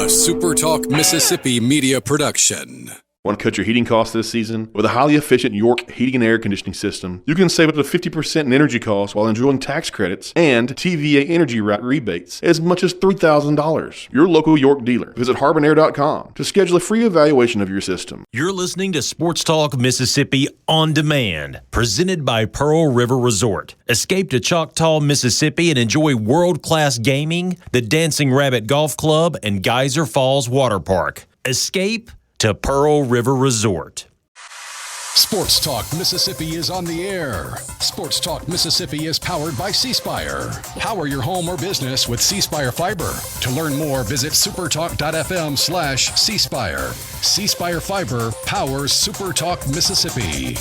SuperTalk Mississippi media production. Want to cut your heating costs this season? With a highly efficient York heating and air conditioning system, you can save up to 50% in energy costs while enjoying tax credits and TVA energy rebates as much as $3,000. Your local York dealer. Visit harbonair.com to schedule a free evaluation of your system. You're listening to Sports Talk Mississippi On Demand, presented by Pearl River Resort. Escape to Choctaw, Mississippi and enjoy world-class gaming, the Dancing Rabbit Golf Club, and Geyser Falls Water Park. Escape to Pearl River Resort. Sports Talk Mississippi is on the air. Sports Talk Mississippi is powered by C-Spire. Power your home or business with C-Spire Fiber. To learn more, visit supertalk.fm/C-Spire. C-Spire Fiber powers SuperTalk Mississippi.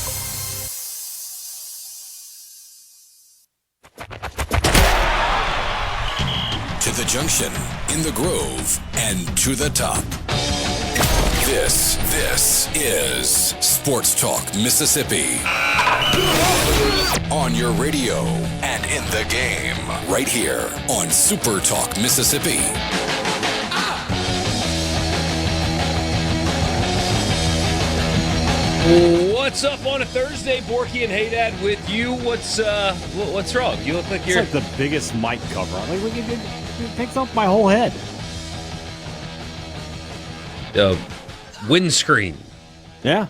To the junction, in the grove, and to the top. This is Sports Talk Mississippi. On your radio and in the game, right here on Super Talk Mississippi. What's up on a Thursday? Borkey and Hadad with you. What's wrong? You look like you're like the biggest mic cover. It takes up my whole head. Windscreen. Yeah.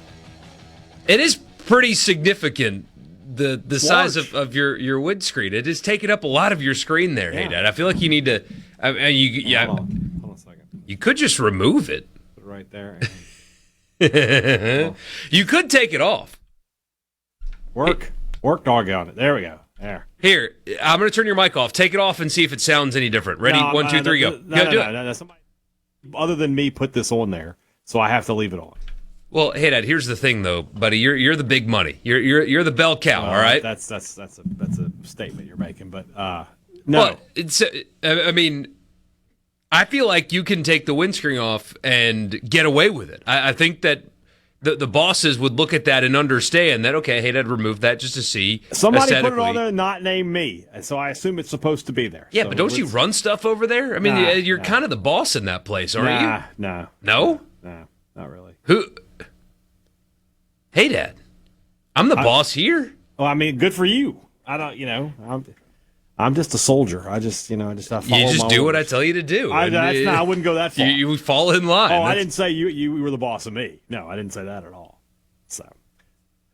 It is pretty significant, the size of your windscreen. It is taking up a lot of your screen there, yeah. Hadad. I feel like you need to Hold on a second. You could just remove it. Put it right there. You could take it off. Work dog on it. There we go. There. Here, I'm going to turn your mic off. Take it off and see if it sounds any different. Ready? No, 1, 2, 3, go. No. Somebody other than me put this on there, so I have to leave it on. Well, Hadad, here's the thing, though, buddy. You're the big money. You're the bell cow. All right. That's a statement you're making, but no. Well, I feel like you can take the windscreen off and get away with it. I think that the bosses would look at that and understand that, okay, Hadad removed that just to see. Somebody put it on there, not named me, and so I assume it's supposed to be there. Yeah, so but don't you run stuff over there? I mean, you're kind of the boss in that place, aren't you? No. No? No, not really. Who? Hadad, I'm the boss here. Well, I mean, good for you. I don't, I'm just a soldier. I just follow You just my do orders. what I tell you to do. I wouldn't go that far. You fall in line. I didn't say you were the boss of me. No, I didn't say that at all. So,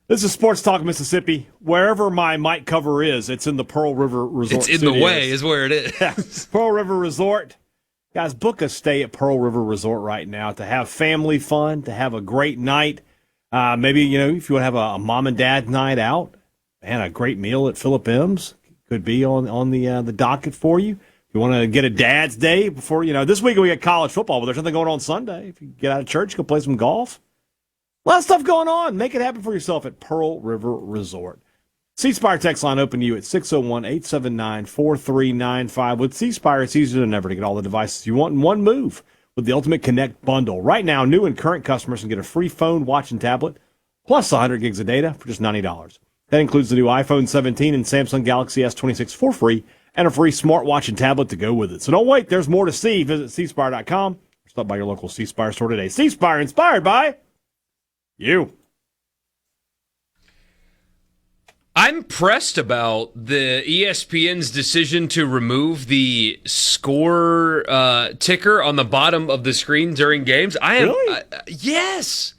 this is Sports Talk Mississippi. Wherever my mic cover is, it's in the Pearl River Resort. It's in the way is where it is. Pearl River Resort. Guys, book a stay at Pearl River Resort right now to have family fun, to have a great night. Maybe, if you want to have a mom and dad night out, and a great meal at Philip M's. Could be on the docket for you. If you want to get a dad's day before, this week we got college football, but there's nothing going on Sunday. If you get out of church, go play some golf. A lot of stuff going on. Make it happen for yourself at Pearl River Resort. C-Spire text line open to you at 601-879-4395. With C-Spire, it's easier than ever to get all the devices you want in one move with the Ultimate Connect bundle. Right now, new and current customers can get a free phone, watch, and tablet, plus 100 gigs of data for just $90. That includes the new iPhone 17 and Samsung Galaxy S26 for free, and a free smartwatch and tablet to go with it. So don't wait. There's more to see. Visit cspire.com or stop by your local C-Spire store today. C-Spire, inspired by you. I'm pressed about the ESPN's decision to remove the score ticker on the bottom of the screen during games. Really? Yes.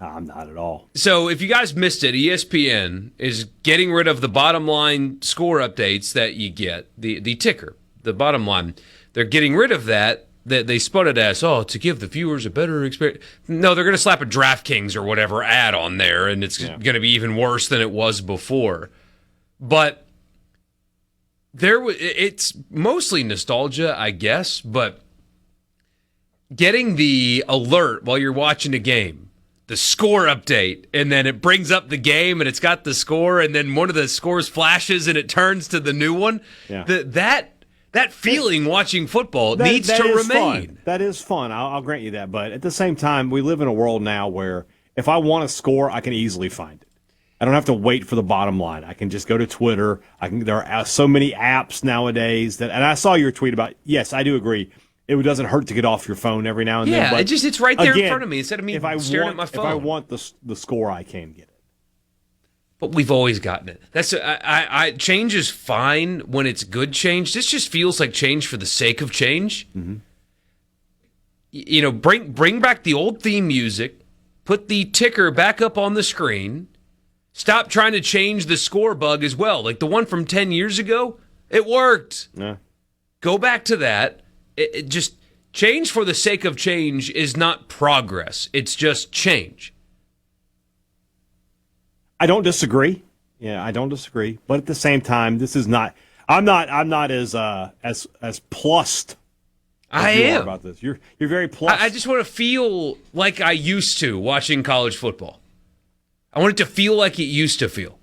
I'm not at all. So if you guys missed it, ESPN is getting rid of the bottom line score updates that you get, the ticker, the bottom line. They're getting rid of that. They spun it as, to give the viewers a better experience. No, they're going to slap a DraftKings or whatever ad on there, and it's going to be even worse than it was before. But it's mostly nostalgia, I guess, but getting the alert while you're watching a game, the score update, and then it brings up the game and it's got the score, and then one of the scores flashes and it turns to the new one. Yeah. That feeling watching football needs to remain. Fun. That is fun. I'll grant you that. But at the same time, we live in a world now where if I want to score, I can easily find it. I don't have to wait for the bottom line. I can just go to Twitter. There are so many apps nowadays and I saw your tweet about, yes, I do agree. it doesn't hurt to get off your phone every now and then. Yeah, But it's right there again, in front of me instead of me staring at my phone. If I want the score, I can get it. But we've always gotten it. Change is fine when it's good change. This just feels like change for the sake of change. Mm-hmm. You know, bring back the old theme music, put the ticker back up on the screen. Stop trying to change the score bug as well. Like the one from 10 years ago, it worked. Yeah. Go back to that. It just change for the sake of change is not progress. It's just change. I don't disagree. Yeah, I don't disagree. But at the same time, this is not. I'm not as plussed. I am about this. You're very plussed. I just want to feel like I used to watching college football. I want it to feel like it used to feel.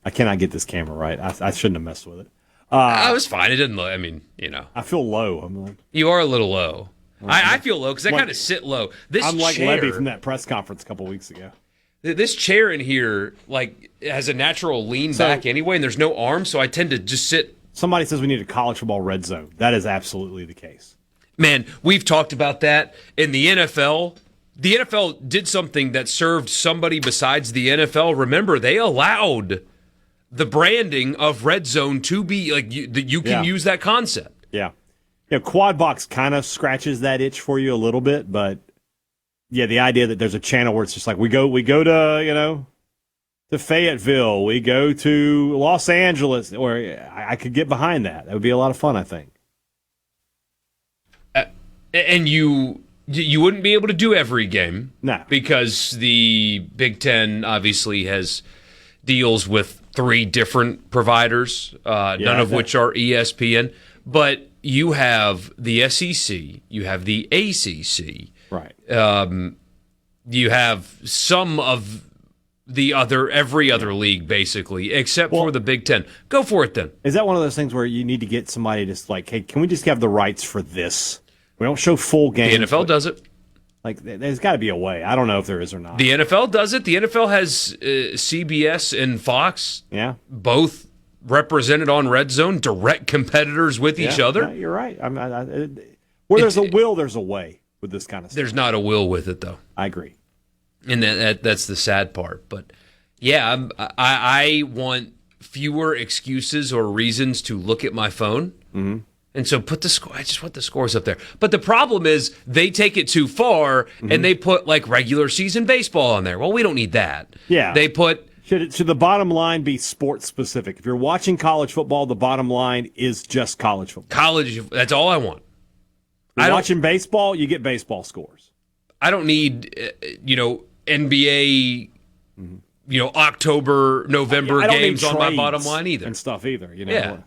I cannot get this camera right. I shouldn't have messed with it. I was fine. It didn't look. I mean, you know. I feel low. I'm like. You are a little low. I feel low because I kind of sit low. I'm like Levy from that press conference a couple weeks ago. This chair in here, like, has a natural lean back anyway, and there's no arm, so I tend to just sit. Somebody says we need a college football red zone. That is absolutely the case. Man, we've talked about that in the NFL. The NFL did something that served somebody besides the NFL. Remember, they allowed the branding of red zone to be like you can use that concept. Yeah. Quad box kind of scratches that itch for you a little bit, but yeah, the idea that there's a channel where it's just like we go to to Fayetteville, we go to Los Angeles, or I could get behind that. That would be a lot of fun, I think. And you wouldn't be able to do every game, no, because the Big Ten obviously has deals with 3 different providers, none of which are ESPN, but. You have the SEC, you have the ACC, right? You have some of every other league basically, except for the Big Ten. Go for it then. Is that one of those things where you need to get somebody just like, hey, can we just have the rights for this? We don't show full games. The NFL does it. Like, there's got to be a way. I don't know if there is or not. The NFL does it. The NFL has CBS and Fox. Yeah, both represented on Red Zone, direct competitors with each other. No, you're right. Where there's a will, there's a way with this kind of stuff. There's not a will with it, though. I agree. And that's the sad part. But, yeah, I want fewer excuses or reasons to look at my phone. Mm-hmm. And so put the score. I just want the scores up there. But the problem is they take it too far, and they put, like, regular season baseball on there. Well, we don't need that. Yeah. They put... Should the bottom line be sports specific? If you're watching college football, the bottom line is just college football. That's all I want. If you're watching baseball, you get baseball scores. I don't need, NBA, October, November games on my bottom line either. And stuff either, Yeah.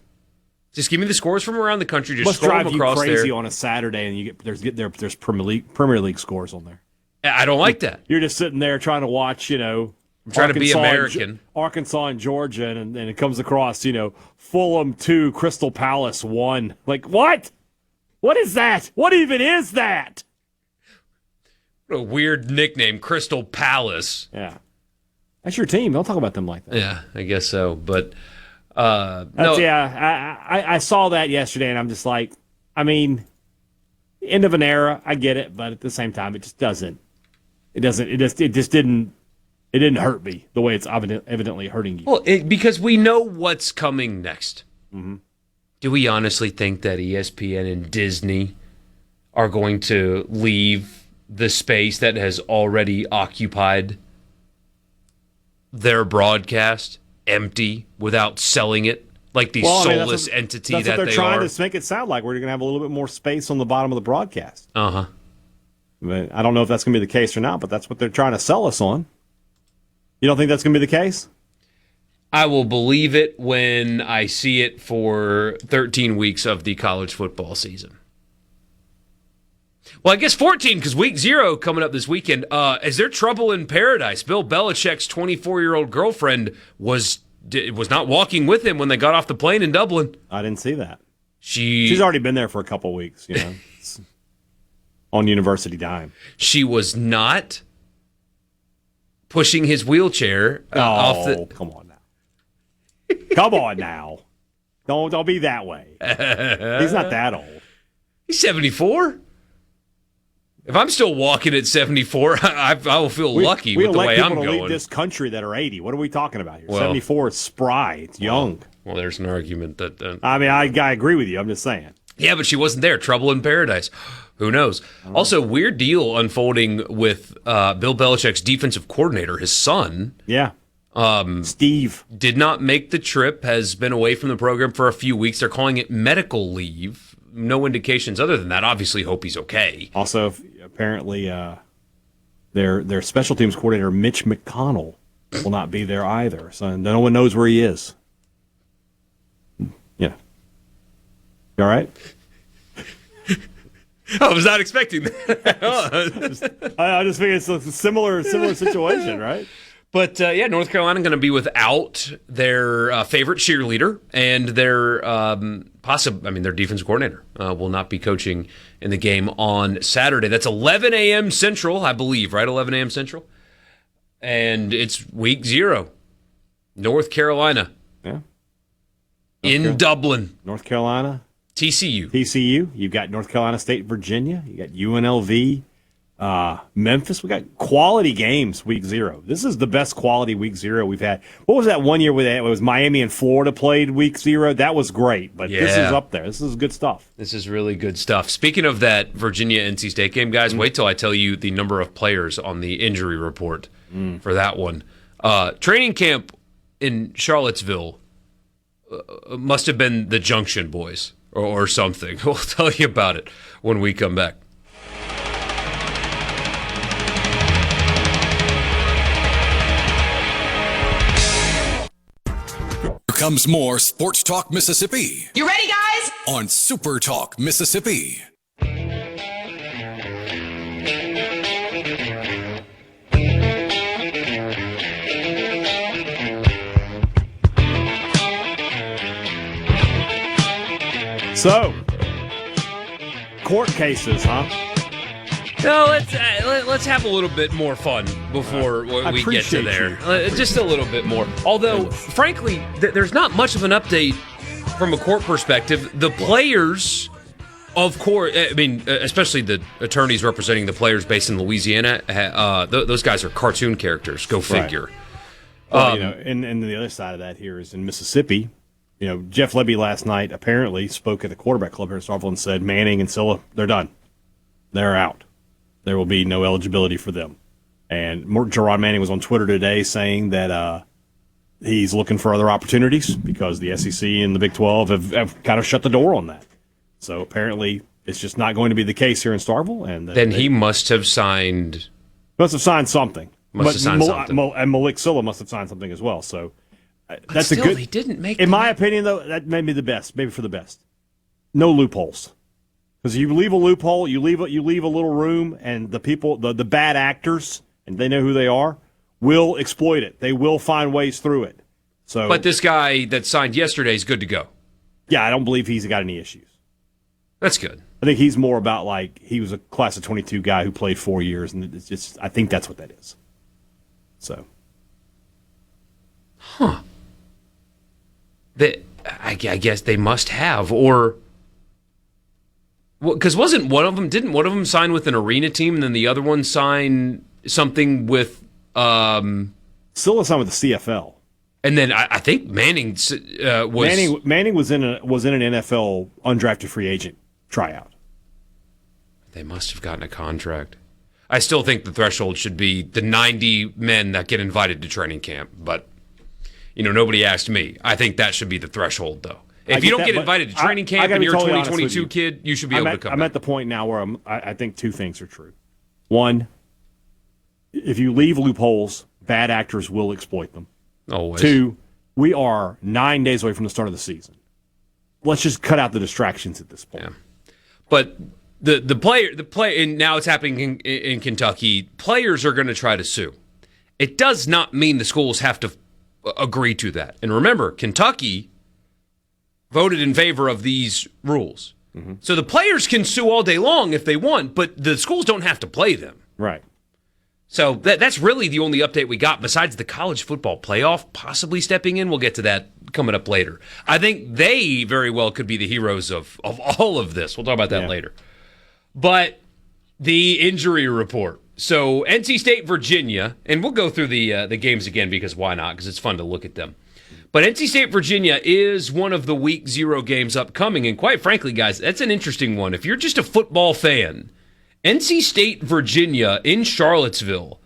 Just give me the scores from around the country. Just must scroll drive them across you crazy there. on a Saturday, and you there's Premier League scores on there. I don't like that. You're just sitting there trying to watch, I'm trying to be American. Arkansas and Georgia, and it comes across, Fulham 2, Crystal Palace 1. Like, what? What is that? What even is that? What a weird nickname, Crystal Palace. Yeah. That's your team. Don't talk about them like that. Yeah, I guess so. But, no. Yeah, I saw that yesterday, and I'm just like, end of an era. I get it, but at the same time, it just doesn't. It just didn't. It didn't hurt me the way it's evidently hurting you. Well, because we know what's coming next. Mm-hmm. Do we honestly think that ESPN and Disney are going to leave the space that has already occupied their broadcast empty without selling it? Like the soulless entity that they are? That's what they're trying to make it sound like. We're going to have a little bit more space on the bottom of the broadcast. Uh-huh. But I don't know if that's going to be the case or not, but that's what they're trying to sell us on. You don't think that's going to be the case? I will believe it when I see it for 13 weeks of the college football season. Well, I guess 14, because week 0 coming up this weekend. Is there trouble in paradise? Bill Belichick's 24-year-old girlfriend was not walking with him when they got off the plane in Dublin. I didn't see that. She's already been there for a couple weeks, on university dime. She was not pushing his wheelchair off the... come on now. Come on now. Don't be that way. He's not that old. He's 74. If I'm still walking at 74, I will feel lucky with the way I'm going. We elect people to lead this country that are 80. What are we talking about here? 74 is spry. It's young. Well, there's an argument that... I agree with you. I'm just saying. Yeah, but she wasn't there. Trouble in paradise. Who knows? Also, weird deal unfolding with Bill Belichick's defensive coordinator, his son. Yeah. Steve. Did not make the trip, has been away from the program for a few weeks. They're calling it medical leave. No indications other than that. Obviously, hope he's okay. Also, apparently, their special teams coordinator, Mitch McConnell, will not be there either. So no one knows where he is. Yeah. You all right? I was not expecting that. I just think it's a similar situation, right? But, North Carolina going to be without their favorite cheerleader and their their defense coordinator will not be coaching in the game on Saturday. That's 11 a.m. Central, I believe, right? 11 a.m. Central. And it's week 0. North Carolina. Yeah. In Dublin. North Carolina. TCU. You've got North Carolina State, Virginia. You got UNLV. Memphis. We got quality games week 0. This is the best quality week 0 we've had. What was that one year where it was Miami and Florida played week 0? That was great, but This is up there. This is good stuff. This is really good stuff. Speaking of that Virginia-NC State game, guys, wait till I tell you the number of players on the injury report for that one. Training camp in Charlottesville must have been the Junction Boys or something. We'll tell you about it when we come back. Here comes more Sports Talk Mississippi. You ready, guys? On Super Talk Mississippi. So, court cases, huh? No, let's have a little bit more fun before we get to there. Just a little bit more. Although, frankly, there's not much of an update from a court perspective. The players, of course, especially the attorneys representing the players based in Louisiana, those guys are cartoon characters. Go figure. Right. Well, and the other side of that here is in Mississippi. Jeff Lebby last night apparently spoke at the quarterback club here in Starkville and said Manning and Silla, they're done. They're out. There will be no eligibility for them. And Jerron Manning was on Twitter today saying that he's looking for other opportunities because the SEC and the Big 12 have kind of shut the door on that. So apparently it's just not going to be the case here in Starkville. And then he must have signed... Must have signed something. And Malik Silla must have signed something as well. So that's still, a good... He didn't make in my opinion, though, that may be the best. Maybe for the best. No loopholes. Because you leave a loophole, you leave a little room, and the people, the bad actors, and they know who they are, will exploit it. They will find ways through it. So, but this guy that signed yesterday is good to go. Yeah, I don't believe he's got any issues. That's good. I think he's more about he was a class of 22 guy who played 4 years, and it's just I think that's what that is. So, I guess they must have, or. Because didn't one of them sign with an arena team and then the other one sign something with Silla signed with the CFL. And then I think Manning was Manning was in an NFL undrafted free agent tryout. They must have gotten a contract. I still think the threshold should be the 90 men that get invited to training camp, but nobody asked me. I think that should be the threshold though. If you don't get invited to training camp and you're a 2022 kid, you should be able to come back. I'm at the point now where I think two things are true. One, if you leave loopholes, bad actors will exploit them. Always. Two, we are 9 days away from the start of the season. Let's just cut out the distractions at this point. Yeah. But the player, and now it's happening in Kentucky, players are going to try to sue. It does not mean the schools have to agree to that. And remember, Kentucky voted in favor of these rules. Mm-hmm. So the players can sue all day long if they want, but the schools don't have to play them. Right. So that's really the only update we got besides the college football playoff possibly stepping in. We'll get to that coming up later. I think they very well could be the heroes of all of this. We'll talk about that later. But the injury report. So NC State, Virginia, and we'll go through the games again because why not? Because it's fun to look at them. But NC State, Virginia is one of the Week 0 games upcoming. And quite frankly, guys, that's an interesting one. If you're just a football fan, NC State, Virginia in Charlottesville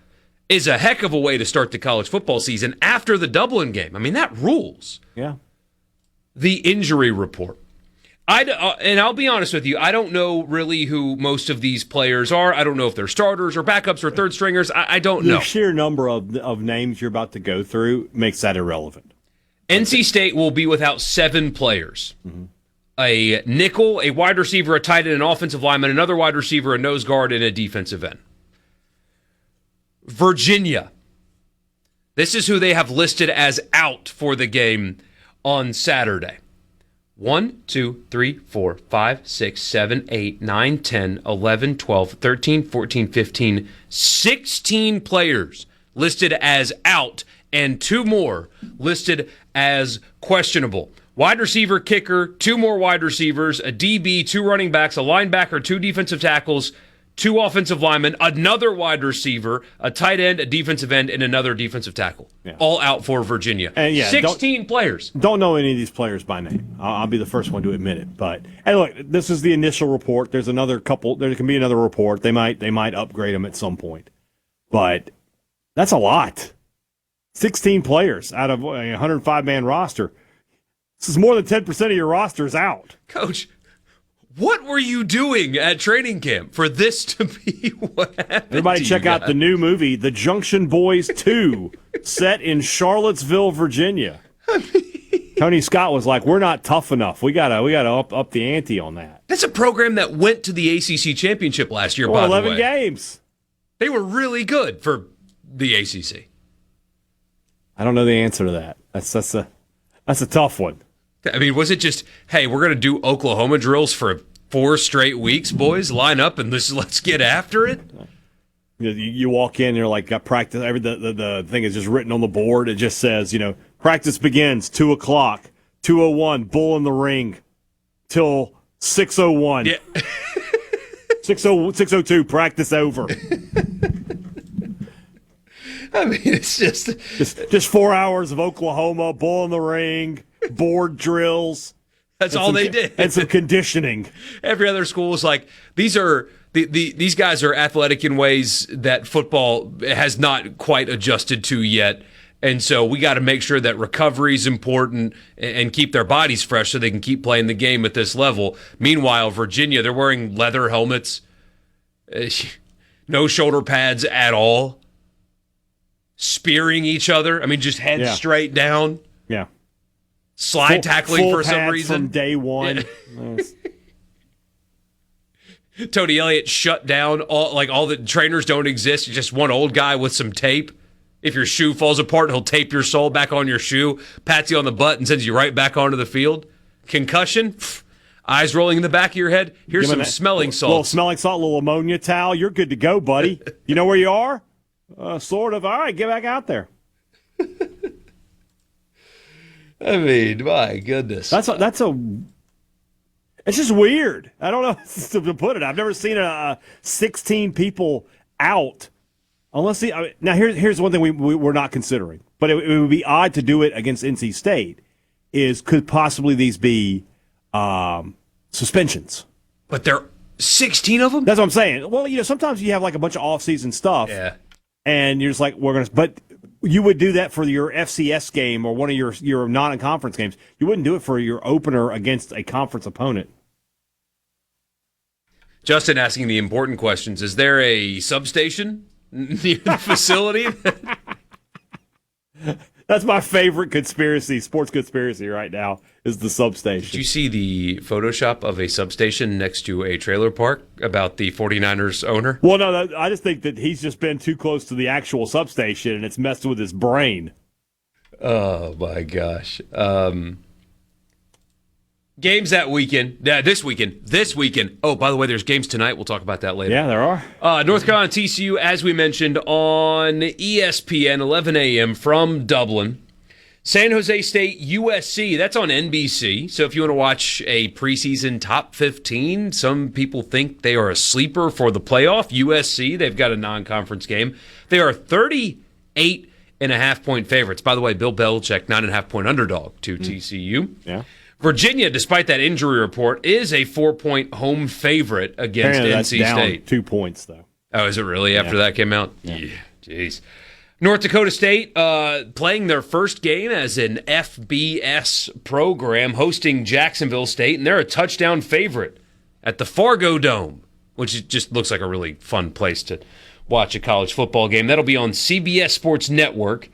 is a heck of a way to start the college football season after the Dublin game. I mean, that rules. Yeah. The injury report. And I'll be honest with you, I don't know really who most of these players are. I don't know if they're starters or backups or third stringers. I don't know. The sheer number of names you're about to go through makes that irrelevant. NC State will be without 7 players. Mm-hmm. A nickel, a wide receiver, a tight end, an offensive lineman, another wide receiver, a nose guard, and a defensive end. Virginia. This is who they have listed as out for the game on Saturday. 1, 2, 3, 4, 5, 6, 7, 8, 9, 10, 11, 12, 13, 14, 15, 16 players listed as out and 2 more listed as questionable. Wide receiver, kicker, 2 more wide receivers, a DB, 2 running backs, a linebacker, 2 defensive tackles, 2 offensive linemen, another wide receiver, a tight end, a defensive end, and another defensive tackle. Yeah. All out for Virginia. And 16 players. Don't know any of these players by name. I'll be the first one to admit it. But and look, this is the initial report. There's another couple. There can be another report. They might upgrade them at some point. But that's a lot. 16 players out of a 105-man roster. This is more than 10% of your roster is out. Coach, what were you doing at training camp for this to be what happened? Everybody check out the new movie, The Junction Boys 2, set in Charlottesville, Virginia. Tony Scott was like, "We're not tough enough. We gotta up the ante on that." That's a program that went to the ACC championship last year. By 11 the way, games. They were really good for the ACC. I don't know the answer to that. That's a tough one. I mean, was it just, hey, we're going to do Oklahoma drills for 4 straight weeks, boys? Line up and let's get after it? You walk in, you're like, got practice. The thing is just written on the board. It just says, practice begins 2 o'clock, 2:01, bull in the ring, till 6:01. Yeah. 6:02, practice over. I mean, it's just 4 hours of Oklahoma, bull in the ring, board drills. That's all they did. And some conditioning. Every other school was like, these guys are athletic in ways that football has not quite adjusted to yet. And so we got to make sure that recovery is important and keep their bodies fresh so they can keep playing the game at this level. Meanwhile, Virginia, they're wearing leather helmets, no shoulder pads at all, spearing each other. I mean, just head straight down. Yeah. Slide tackling for some reason. From day one. Yeah. Tony Elliott shut down all the trainers don't exist. You're just one old guy with some tape. If your shoe falls apart, he'll tape your sole back on your shoe, pats you on the butt, and sends you right back onto the field. Concussion, eyes rolling in the back of your head. Here's some smelling salts. A little smelling salt, a little ammonia towel. You're good to go, buddy. You know where you are? Sort of. All right, get back out there. I mean, my goodness. It's just weird. I don't know how to put it. I've never seen 16 people out. Now, here's one thing we're not considering, but it would be odd to do it against NC State. Could possibly these be suspensions? But there are 16 of them? That's what I'm saying. Well, sometimes you have like a bunch of off-season stuff, and you're just like, but you would do that for your FCS game or one of your non-conference games. You wouldn't do it for your opener against a conference opponent. Justin asking the important questions. Is there a substation near the facility? That's my favorite sports conspiracy right now, is the substation. Did you see the Photoshop of a substation next to a trailer park about the 49ers owner? Well, no, I just think that he's just been too close to the actual substation, and it's messed with his brain. Oh, my gosh. Games that weekend. This weekend. Oh, by the way, there's games tonight. We'll talk about that later. Yeah, there are. North Carolina TCU, as we mentioned, on ESPN, 11 a.m. from Dublin. San Jose State, USC, that's on NBC. So if you want to watch a preseason top 15, some people think they are a sleeper for the playoff. USC, they've got a non-conference game. They are 38.5-point favorites. By the way, Bill Belichick, 9.5-point underdog to TCU. Yeah. Virginia, despite that injury report, is a 4-point home favorite against NC State. 2 points, though. Oh, is it really after that came out? Yeah. Jeez. North Dakota State playing their first game as an FBS program, hosting Jacksonville State, and they're a touchdown favorite at the Fargo Dome, which just looks like a really fun place to watch a college football game. That'll be on CBS Sports Network.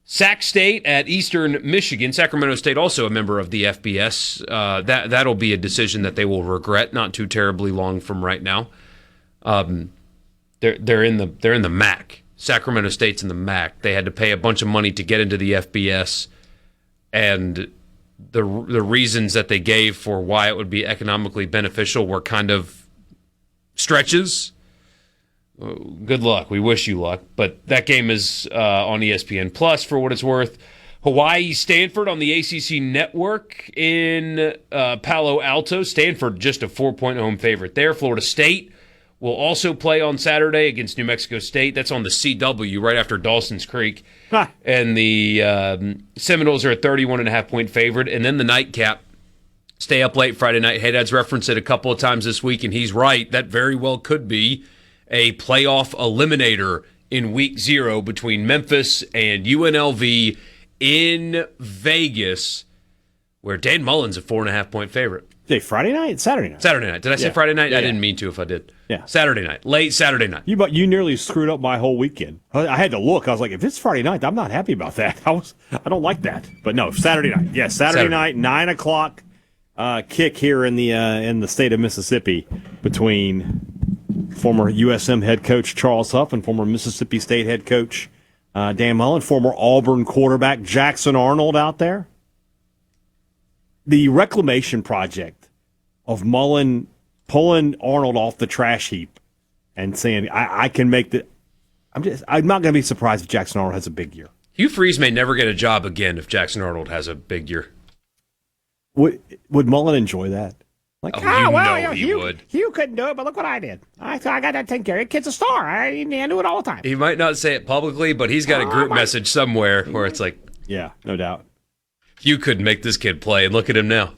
Sac State at Eastern Michigan. Sacramento State also a member of the FBS. That'll be a decision that they will regret not too terribly long from right now. They're in the MAC. Sacramento State's in the MAC. They had to pay a bunch of money to get into the FBS, and the reasons that they gave for why it would be economically beneficial were kind of stretches. Good luck. We wish you luck. But that game is on ESPN Plus for what it's worth. Hawaii, Stanford on the ACC Network in Palo Alto. Stanford just a 4-point home favorite there. Florida State will also play on Saturday against New Mexico State. That's on the CW right after Dawson's Creek. And the Seminoles are a 31.5-point favorite. And then the nightcap. Stay up late Friday night. Hadad's referenced it a couple of times this week, and he's right. That very well could be a playoff eliminator in Week 0 between Memphis and UNLV in Vegas, where Dan Mullen's a 4.5-point favorite. Friday night? Saturday night? Saturday night. Did I say Friday night? Yeah, I didn't mean to if I did. Yeah. Saturday night. Late Saturday night. You nearly screwed up my whole weekend. I had to look. I was like, if it's Friday night, I'm not happy about that. I don't like that. But no, Saturday night. Yes, Saturday night, 9 o'clock kick here in the state of Mississippi between former USM head coach Charles Huff and former Mississippi State head coach Dan Mullen, former Auburn quarterback Jackson Arnold out there. The reclamation project of Mullen pulling Arnold off the trash heap and saying, I can make the – I'm not going to be surprised if Jackson Arnold has a big year. Hugh Freeze may never get a job again if Jackson Arnold has a big year. Would Mullen enjoy that? Like, he would. Hugh couldn't do it, but look what I did. I got that taken care of. The kid's a star. I do it all the time. He might not say it publicly, but he's got a group message somewhere where it's like, yeah, no doubt. Hugh couldn't make this kid play, and look at him now.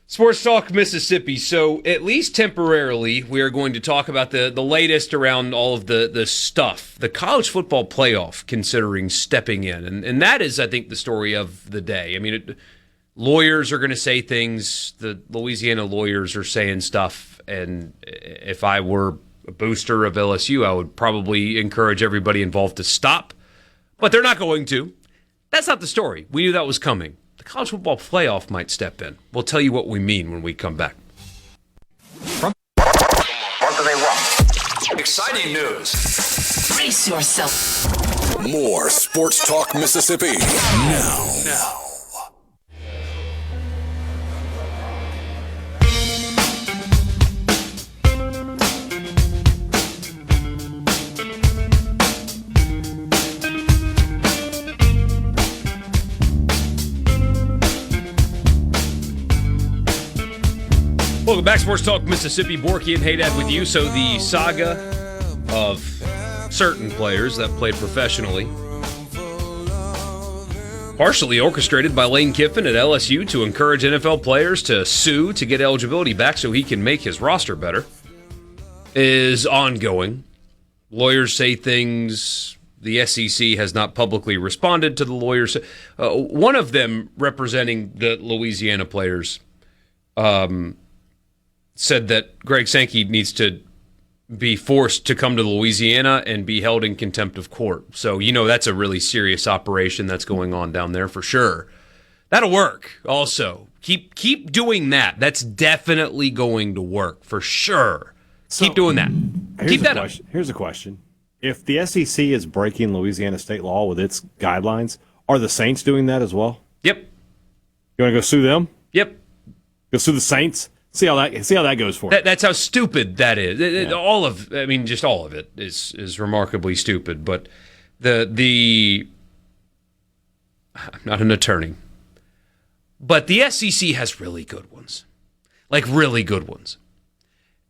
Sports Talk Mississippi. So at least temporarily, we are going to talk about the latest around all of the stuff. The college football playoff considering stepping in. And that is, I think, the story of the day. I mean, lawyers are going to say things. The Louisiana lawyers are saying stuff. And if I were a booster of LSU, I would probably encourage everybody involved to stop. But they're not going to. That's not the story. We knew that was coming. The college football playoff might step in. We'll tell you what we mean when we come back. What do they want? Exciting news. Brace yourself. More Sports Talk Mississippi now. Welcome back, Sports Talk Mississippi. Borkey and Hadad with you. So the saga of certain players that played professionally, partially orchestrated by Lane Kiffin at LSU to encourage NFL players to sue to get eligibility back so he can make his roster better, is ongoing. Lawyers say things. The SEC has not publicly responded to the lawyers. One of them, representing the Louisiana players, said that Greg Sankey needs to be forced to come to Louisiana and be held in contempt of court. So, that's a really serious operation that's going on down there for sure. That'll work also. Keep doing that. That's definitely going to work for sure. So, keep doing that. Keep that up. Here's a question. If the SEC is breaking Louisiana state law with its guidelines, are the Saints doing that as well? Yep. You want to go sue them? Yep. Go sue the Saints? See how that goes for you. That's how stupid that is. Yeah. Just all of it is remarkably stupid. But the I'm not an attorney, but the SEC has really good ones, like really good ones.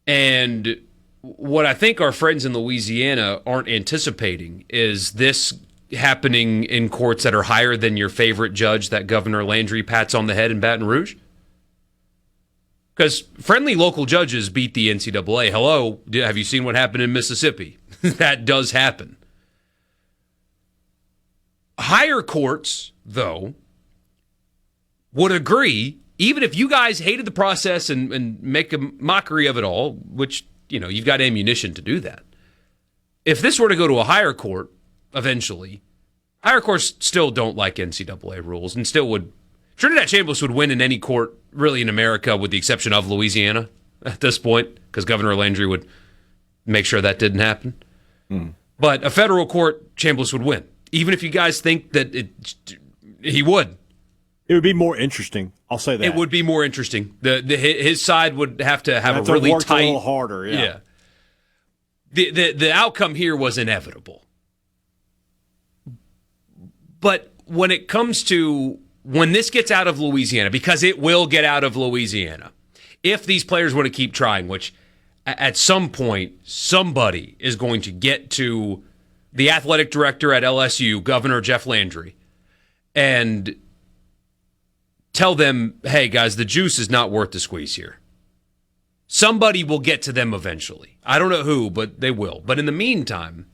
And what I think our friends in Louisiana aren't anticipating is this happening in courts that are higher than your favorite judge that Governor Landry pats on the head in Baton Rouge. Because friendly local judges beat the NCAA. Hello, have you seen what happened in Mississippi? That does happen. Higher courts, though, would agree, even if you guys hated the process and make a mockery of it all, which, you've got ammunition to do that. If this were to go to a higher court, eventually, higher courts still don't like NCAA rules and still would. Trinidad Chambliss would win in any court, really, in America, with the exception of Louisiana at this point, because Governor Landry would make sure that didn't happen. But a federal court, Chambliss would win, even if you guys think that he would. It would be more interesting. I'll say that. It would be more interesting. His side would have to have a really tight, a little harder. Yeah. The outcome here was inevitable. But when it comes to when this gets out of Louisiana, because it will get out of Louisiana, if these players want to keep trying, which at some point somebody is going to get to the athletic director at LSU, Governor Jeff Landry, and tell them, hey, guys, the juice is not worth the squeeze here. Somebody will get to them eventually. I don't know who, but they will. But in the meantime,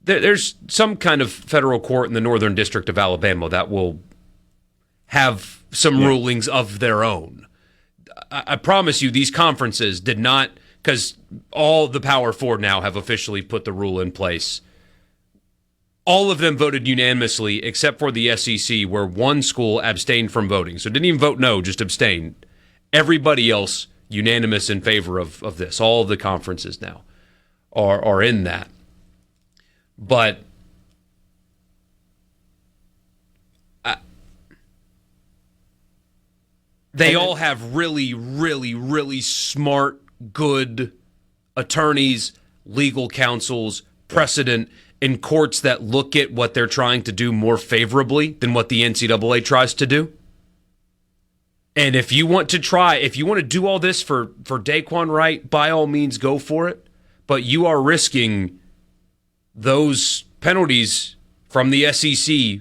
there's some kind of federal court in the Northern District of Alabama that will have some rulings of their own. I promise you, these conferences did not, because all the Power Four now have officially put the rule in place. All of them voted unanimously, except for the SEC, where one school abstained from voting. So didn't even vote no, just abstained. Everybody else unanimous in favor of this. All of the conferences now are in that. But they all have really, really, really smart, good attorneys, legal counsels, precedent in courts that look at what they're trying to do more favorably than what the NCAA tries to do. And if you want to do all this for Daquan Wright, by all means, go for it. But you are risking those penalties from the SEC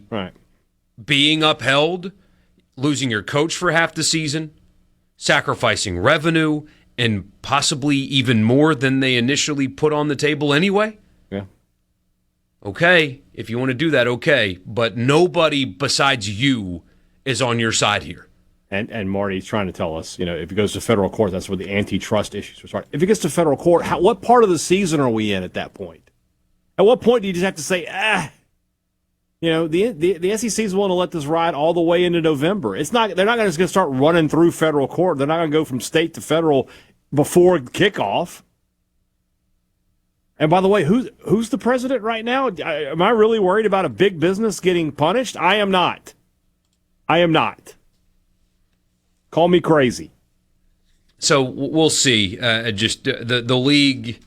being upheld, losing your coach for half the season, sacrificing revenue, and possibly even more than they initially put on the table anyway. Yeah. Okay, if you want to do that, okay. But nobody besides you is on your side here. And Marty's trying to tell us, if it goes to federal court, that's where the antitrust issues will start. If it gets to federal court, what part of the season are we in at that point? At what point do you just have to say, the SEC is willing to let this ride all the way into November. They're not just going to start running through federal court. They're not going to go from state to federal before kickoff. And by the way, who's the president right now? Am I really worried about a big business getting punished? I am not. Call me crazy. So we'll see. The league,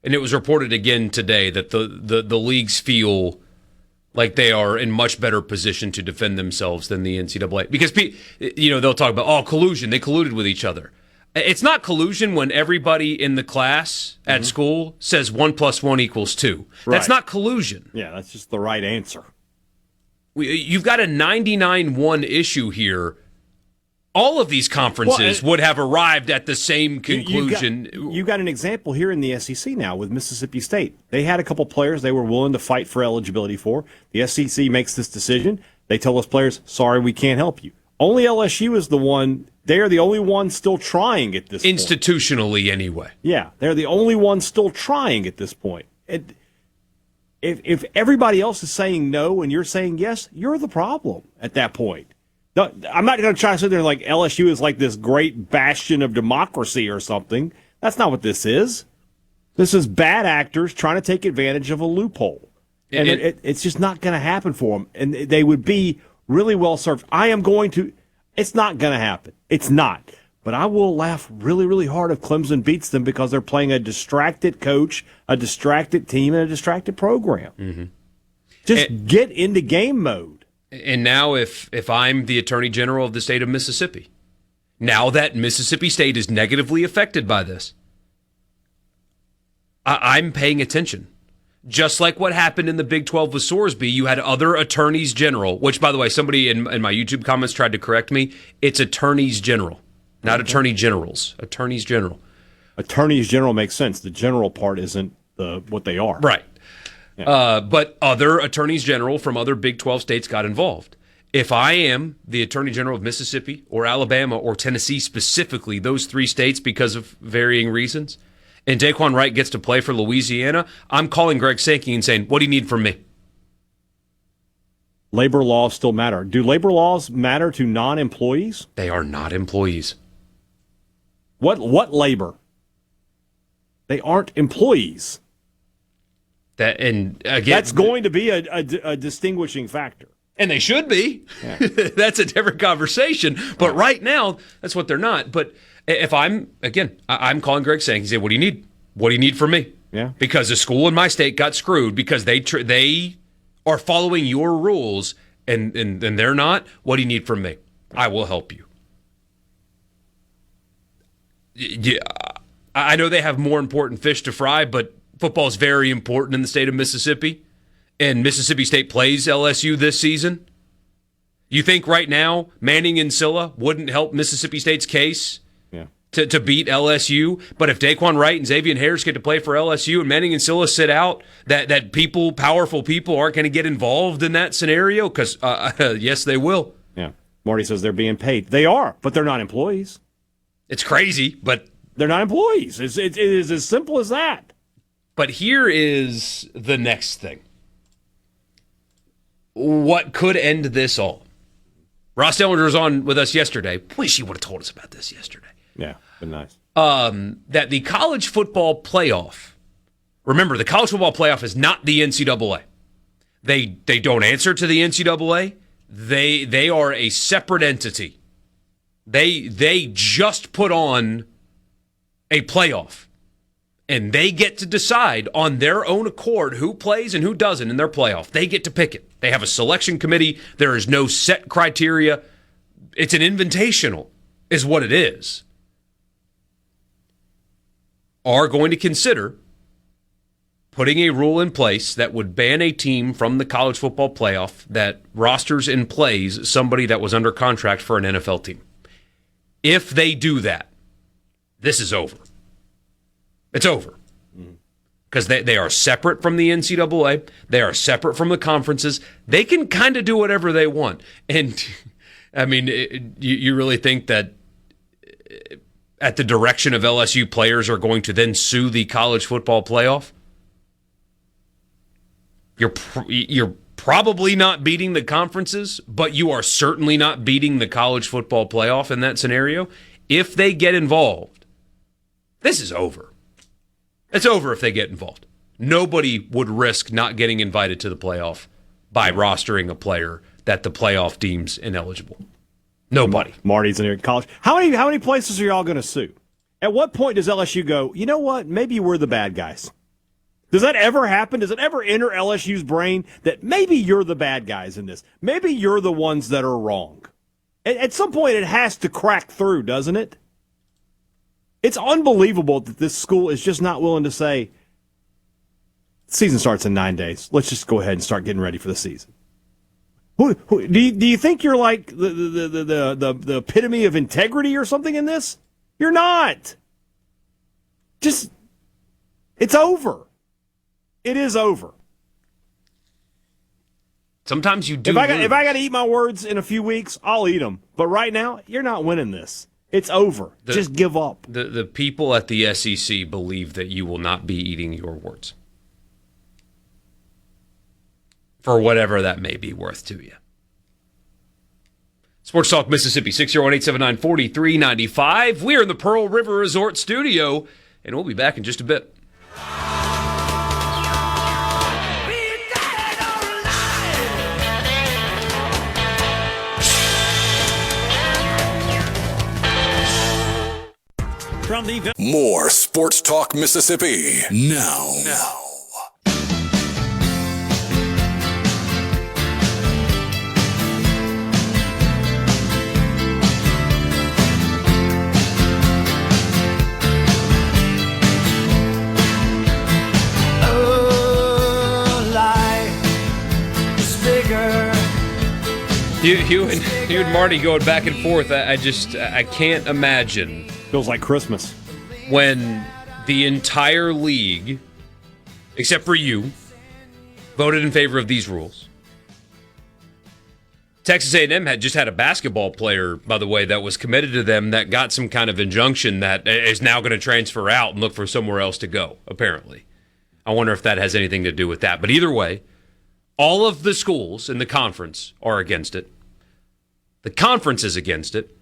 and it was reported again today that the leagues feel like they are in much better position to defend themselves than the NCAA. Because, they'll talk about, collusion. They colluded with each other. It's not collusion when everybody in the class at school says 1 + 1 = 2. Right. That's not collusion. Yeah, that's just the right answer. You've got a 99-1 issue here. All of these conferences would have arrived at the same conclusion. You got an example here in the SEC now with Mississippi State. They had a couple players they were willing to fight for eligibility for. The SEC makes this decision. They tell those players, sorry, we can't help you. Only LSU is the one. They are the only one still trying at this point. Institutionally, anyway. Yeah, they're the only one still trying at this point. If everybody else is saying no and you're saying yes, you're the problem at that point. I'm not going to try to sit there like LSU is like this great bastion of democracy or something. That's not what this is. This is bad actors trying to take advantage of a loophole. And it's just not going to happen for them. And they would be really well served. It's not going to happen. It's not. But I will laugh really, really hard if Clemson beats them because they're playing a distracted coach, a distracted team, and a distracted program. Mm-hmm. Just get into game mode. And now if I'm the Attorney General of the state of Mississippi, now that Mississippi State is negatively affected by this, I'm paying attention. Just like what happened in the Big 12 with Sorsby, you had other attorneys general, which, by the way, somebody in my YouTube comments tried to correct me. It's attorneys general, not attorney generals. Attorneys general. Attorneys general makes sense. The general part isn't what they are. Right. Yeah. But other attorneys general from other Big 12 states got involved. If I am the Attorney General of Mississippi or Alabama or Tennessee specifically, those three states because of varying reasons, and Daquan Wright gets to play for Louisiana, I'm calling Greg Sankey and saying, what do you need from me? Labor laws still matter. Do labor laws matter to non-employees? They are not employees. What labor? They aren't employees. That's going to be a distinguishing factor. And they should be. Yeah. That's a different conversation. But right now, that's what they're not. But if I'm calling Greg saying, he said, what do you need? What do you need from me? Yeah. Because the school in my state got screwed because they are following your rules and they're not. What do you need from me? I will help you. Yeah, I know they have more important fish to fry, but football is very important in the state of Mississippi. And Mississippi State plays LSU this season. You think right now Manning and Silla wouldn't help Mississippi State's case to beat LSU? But if Daquan Wright and Xavier Harris get to play for LSU and Manning and Silla sit out, that powerful people aren't going to get involved in that scenario? Because, yes, they will. Yeah. Marty says they're being paid. They are, but they're not employees. It's crazy, but they're not employees. It is as simple as that. But here is the next thing. What could end this all? Ross Dellinger was on with us yesterday. Wish he would have told us about this yesterday. Yeah, been nice. That the college football playoff, remember, the college football playoff is not the NCAA. They don't answer to the NCAA. They are a separate entity. They just put on a playoff. And they get to decide on their own accord who plays and who doesn't in their playoff. They get to pick it. They have a selection committee. There is no set criteria. It's an invitational, is what it is. Are going to consider putting a rule in place that would ban a team from the college football playoff that rosters and plays somebody that was under contract for an NFL team. If they do that, this is over. It's over. Because they are separate from the NCAA. They are separate from the conferences. They can kind of do whatever they want. And, I mean, you really think that at the direction of LSU players are going to then sue the college football playoff? You're probably not beating the conferences, but you are certainly not beating the college football playoff in that scenario. If they get involved, this is over. It's over if they get involved. Nobody would risk not getting invited to the playoff by rostering a player that the playoff deems ineligible. Nobody. Marty's in here at college. How many places are y'all going to sue? At what point does LSU go, you know what, maybe we're the bad guys? Does that ever happen? Does it ever enter LSU's brain that maybe you're the bad guys in this? Maybe you're the ones that are wrong. At some point it has to crack through, doesn't it? It's unbelievable that this school is just not willing to say, season starts in 9 days. Let's just go ahead and start getting ready for the season. Do you think you're like the epitome of integrity or something in this? You're not. Just, it's over. It is over. Sometimes you do. If I got to eat my words in a few weeks, I'll eat them. But right now, you're not winning this. It's over. Just give up. The people at the SEC believe that you will not be eating your words. For whatever that may be worth to you. Sports Talk Mississippi, 601-879-4395. We're in the Pearl River Resort studio, and we'll be back in just a bit. More Sports Talk Mississippi now. You and Marty going back and forth. I can't imagine. Feels like Christmas. When the entire league, except for you, voted in favor of these rules. Texas A&M had just had a basketball player, by the way, that was committed to them that got some kind of injunction that is now going to transfer out and look for somewhere else to go, apparently. I wonder if that has anything to do with that. But either way, all of the schools in the conference are against it. The conference is against it.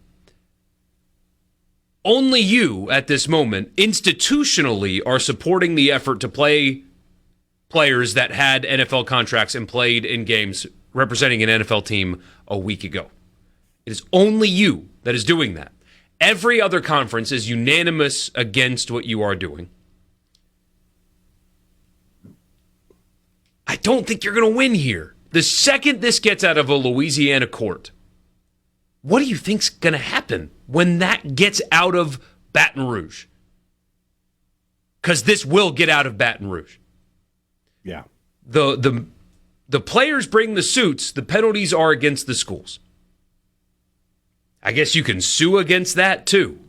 Only you, at this moment, institutionally are supporting the effort to play players that had NFL contracts and played in games representing an NFL team a week ago. It is only you that is doing that. Every other conference is unanimous against what you are doing. I don't think you're going to win here. The second this gets out of a Louisiana court, what do you think's going to happen when that gets out of Baton Rouge? Because this will get out of Baton Rouge. Yeah. The players bring the suits. The penalties are against the schools. I guess you can sue against that too.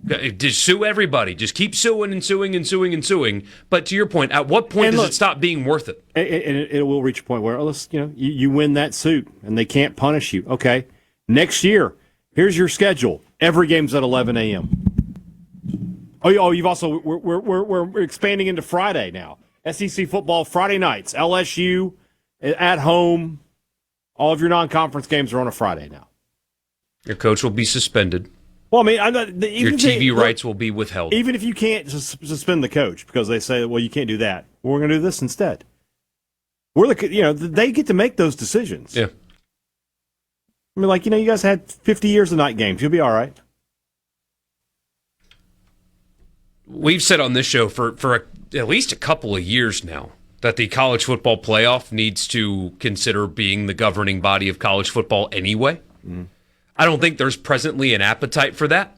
Just sue everybody. Just keep suing and suing and suing and suing. But to your point, at what point does it stop being worth it? And it will reach a point where you win that suit and they can't punish you. Okay, next year, here's your schedule. Every game's at 11 a.m. You've also we're expanding into Friday now. SEC football Friday nights. LSU at home. All of your non-conference games are on a Friday now. Your coach will be suspended. Well, I mean, your TV rights will be withheld. Even if you can't suspend the coach because they say, well, you can't do that. Well, we're going to do this instead. They get to make those decisions. Yeah. I mean, you guys had 50 years of night games. You'll be all right. We've said on this show for at least a couple of years now that the college football playoff needs to consider being the governing body of college football anyway. Mm. I don't think there's presently an appetite for that.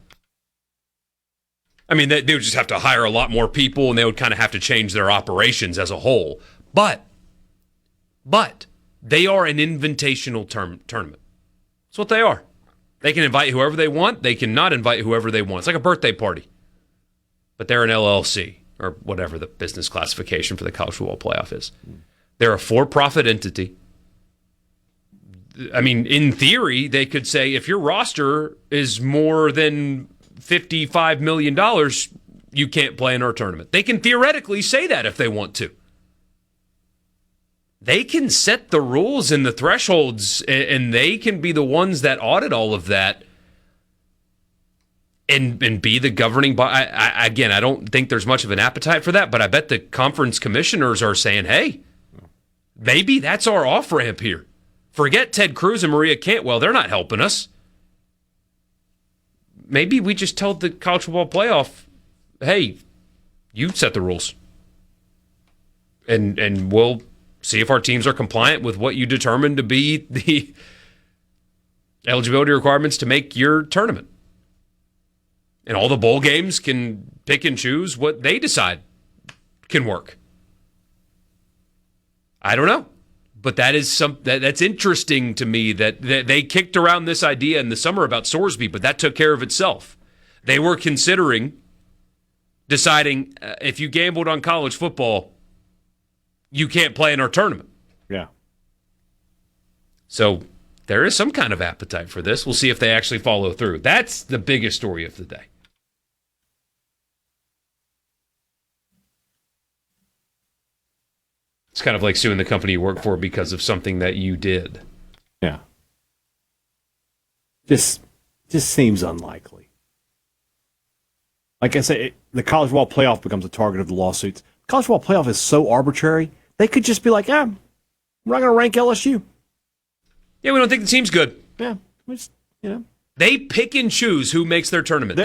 I mean, they would just have to hire a lot more people, and they would kind of have to change their operations as a whole. But they are an invitational tournament. That's what they are. They can invite whoever they want. They cannot invite whoever they want. It's like a birthday party. But they're an LLC, or whatever the business classification for the college football playoff is. They're a for-profit entity. I mean, in theory, they could say if your roster is more than $55 million, you can't play in our tournament. They can theoretically say that if they want to. They can set the rules and the thresholds, and they can be the ones that audit all of that and be the governing body. Again, I don't think there's much of an appetite for that, but I bet the conference commissioners are saying, hey, maybe that's our off-ramp here. Forget Ted Cruz and Maria Cantwell. They're not helping us. Maybe we just tell the college football playoff, hey, you set the rules. And we'll see if our teams are compliant with what you determine to be the eligibility requirements to make your tournament. And all the bowl games can pick and choose what they decide can work. I don't know. But that is that's interesting to me that they kicked around this idea in the summer about Sorsby, but that took care of itself. They were considering deciding if you gambled on college football, you can't play in our tournament. Yeah. So there is some kind of appetite for this. We'll see if they actually follow through. That's the biggest story of the day. It's kind of like suing the company you work for because of something that you did. Yeah. Just seems unlikely. Like I said, the college football playoff becomes a target of the lawsuits. College football playoff is so arbitrary. They could just be like, we're not going to rank LSU. Yeah, we don't think the team's good. Yeah. They pick and choose who makes their tournament.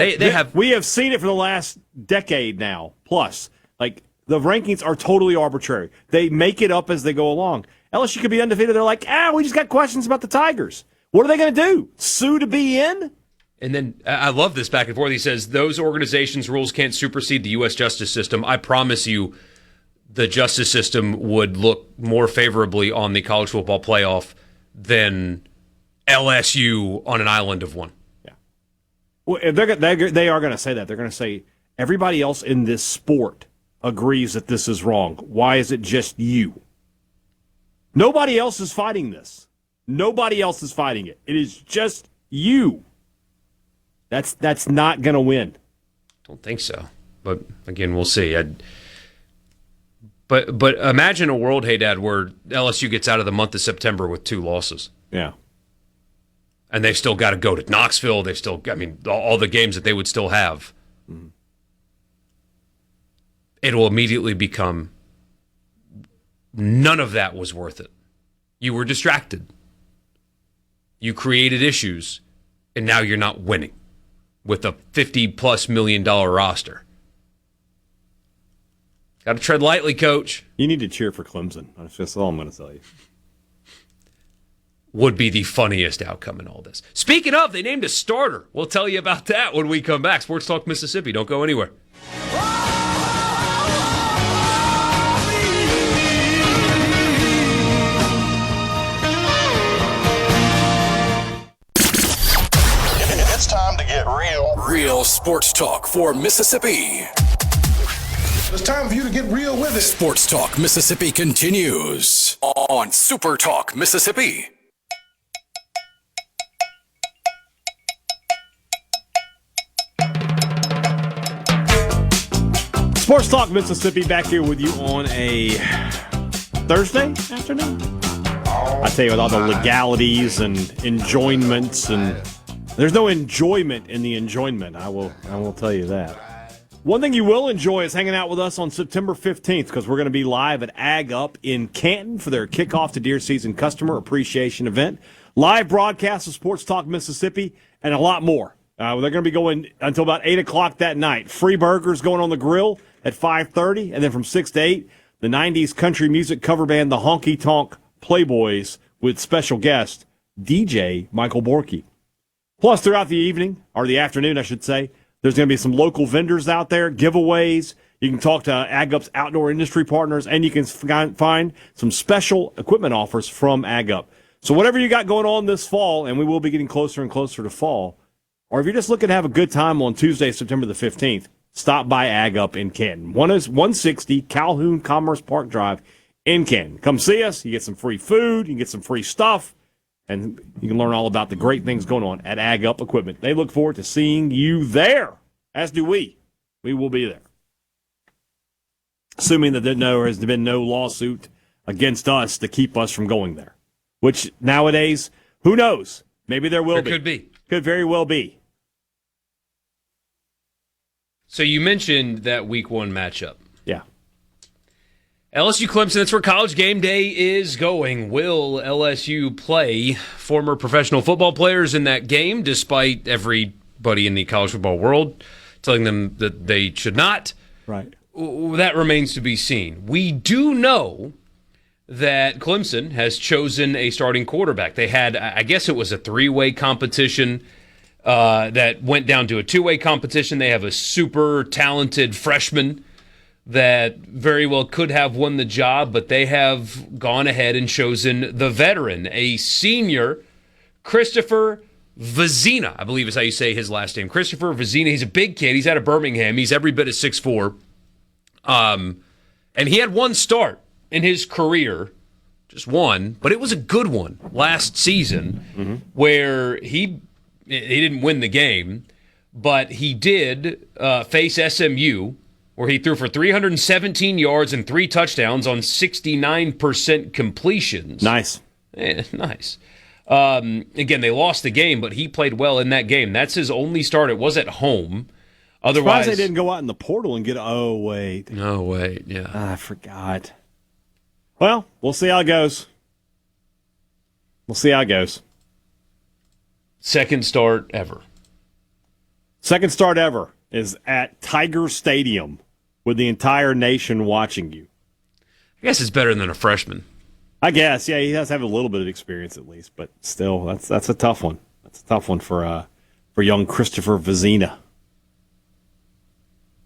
We have seen it for the last decade now, plus. Like, the rankings are totally arbitrary. They make it up as they go along. LSU could be undefeated. They're like, we just got questions about the Tigers. What are they going to do? Sue to be in? And then I love this back and forth. He says, those organizations' rules can't supersede the U.S. justice system. I promise you the justice system would look more favorably on the college football playoff than LSU on an island of one. Yeah. Well, they are going to say that. They're going to say everybody else in this sport agrees that this is wrong. Why is it just you? Nobody else is fighting this. Nobody else is fighting it. It is just you. That's not going to win. Don't think so. But again, we'll see. But imagine a world, hey, Dad, where LSU gets out of the month of September with 2 losses. Yeah. And they've still got to go to Knoxville. All the games that they would still have. Mm-hmm. It will immediately become none of that was worth it. You were distracted. You created issues, and now you're not winning with a $50+ million roster. Got to tread lightly, Coach. You need to cheer for Clemson. That's all I'm going to tell you. Would be the funniest outcome in all this. Speaking of, they named a starter. We'll tell you about that when we come back. Sports Talk Mississippi. Don't go anywhere. It's time to get real. Real sports talk for Mississippi. It's time for you to get real with it. Sports Talk Mississippi continues on Super Talk Mississippi. Sports Talk Mississippi back here with you on a Thursday afternoon. I tell you, with all the legalities and enjoyments, and there's no enjoyment in the enjoyment. I will tell you that. One thing you will enjoy is hanging out with us on September 15th, because we're going to be live at Ag Up in Canton for their kickoff to deer season customer appreciation event. Live broadcast of Sports Talk Mississippi and a lot more. They're going to be going until about 8 o'clock that night. Free burgers going on the grill at 5:30, and then from 6 to 8, the 90s country music cover band, the Honky Tonk Playboys, with special guest DJ Michael Borkey. Plus, throughout the evening, or the afternoon, I should say, there's going to be some local vendors out there, giveaways. You can talk to Ag Up's outdoor industry partners, and you can find some special equipment offers from Ag Up. So whatever you got going on this fall, and we will be getting closer and closer to fall, or if you're just looking to have a good time on Tuesday, September the 15th, stop by Ag Up in Canton. 160 Calhoun Commerce Park Drive in Canton. Come see us. You get some free food. You can get some free stuff. And you can learn all about the great things going on at Ag Up Equipment. They look forward to seeing you there, as do we. We will be there. Assuming that there has been no lawsuit against us to keep us from going there. Which nowadays, who knows? Maybe there will be. Could be. Could very well be. So you mentioned that week 1 matchup. Yeah. LSU Clemson, that's where College Game Day is going. Will LSU play former professional football players in that game, despite everybody in the college football world telling them that they should not? Right. That remains to be seen. We do know that Clemson has chosen a starting quarterback. They had, I guess it was a 3-way competition that went down to a 2-way competition. They have a super talented freshman that very well could have won the job, but they have gone ahead and chosen the veteran, a senior, Christopher Vizina, I believe is how you say his last name. Christopher Vizina. He's a big kid. He's out of Birmingham. He's every bit of 6'4". And he had one start in his career, just one, but it was a good one last season, where he didn't win the game, but he did face SMU, where he threw for 317 yards and 3 touchdowns on 69% completions. Nice. Yeah, nice. Again, they lost the game, but he played well in that game. That's his only start. It was at home. Otherwise, surprised they didn't go out in the portal and get. Oh wait. Oh wait. Yeah. I forgot. Well, we'll see how it goes. We'll see how it goes. Second start ever. Second start ever is at Tiger Stadium with the entire nation watching you. I guess it's better than a freshman. I guess, yeah, he does have a little bit of experience at least, but still, that's a tough one. That's a tough one for young Christopher Vizina.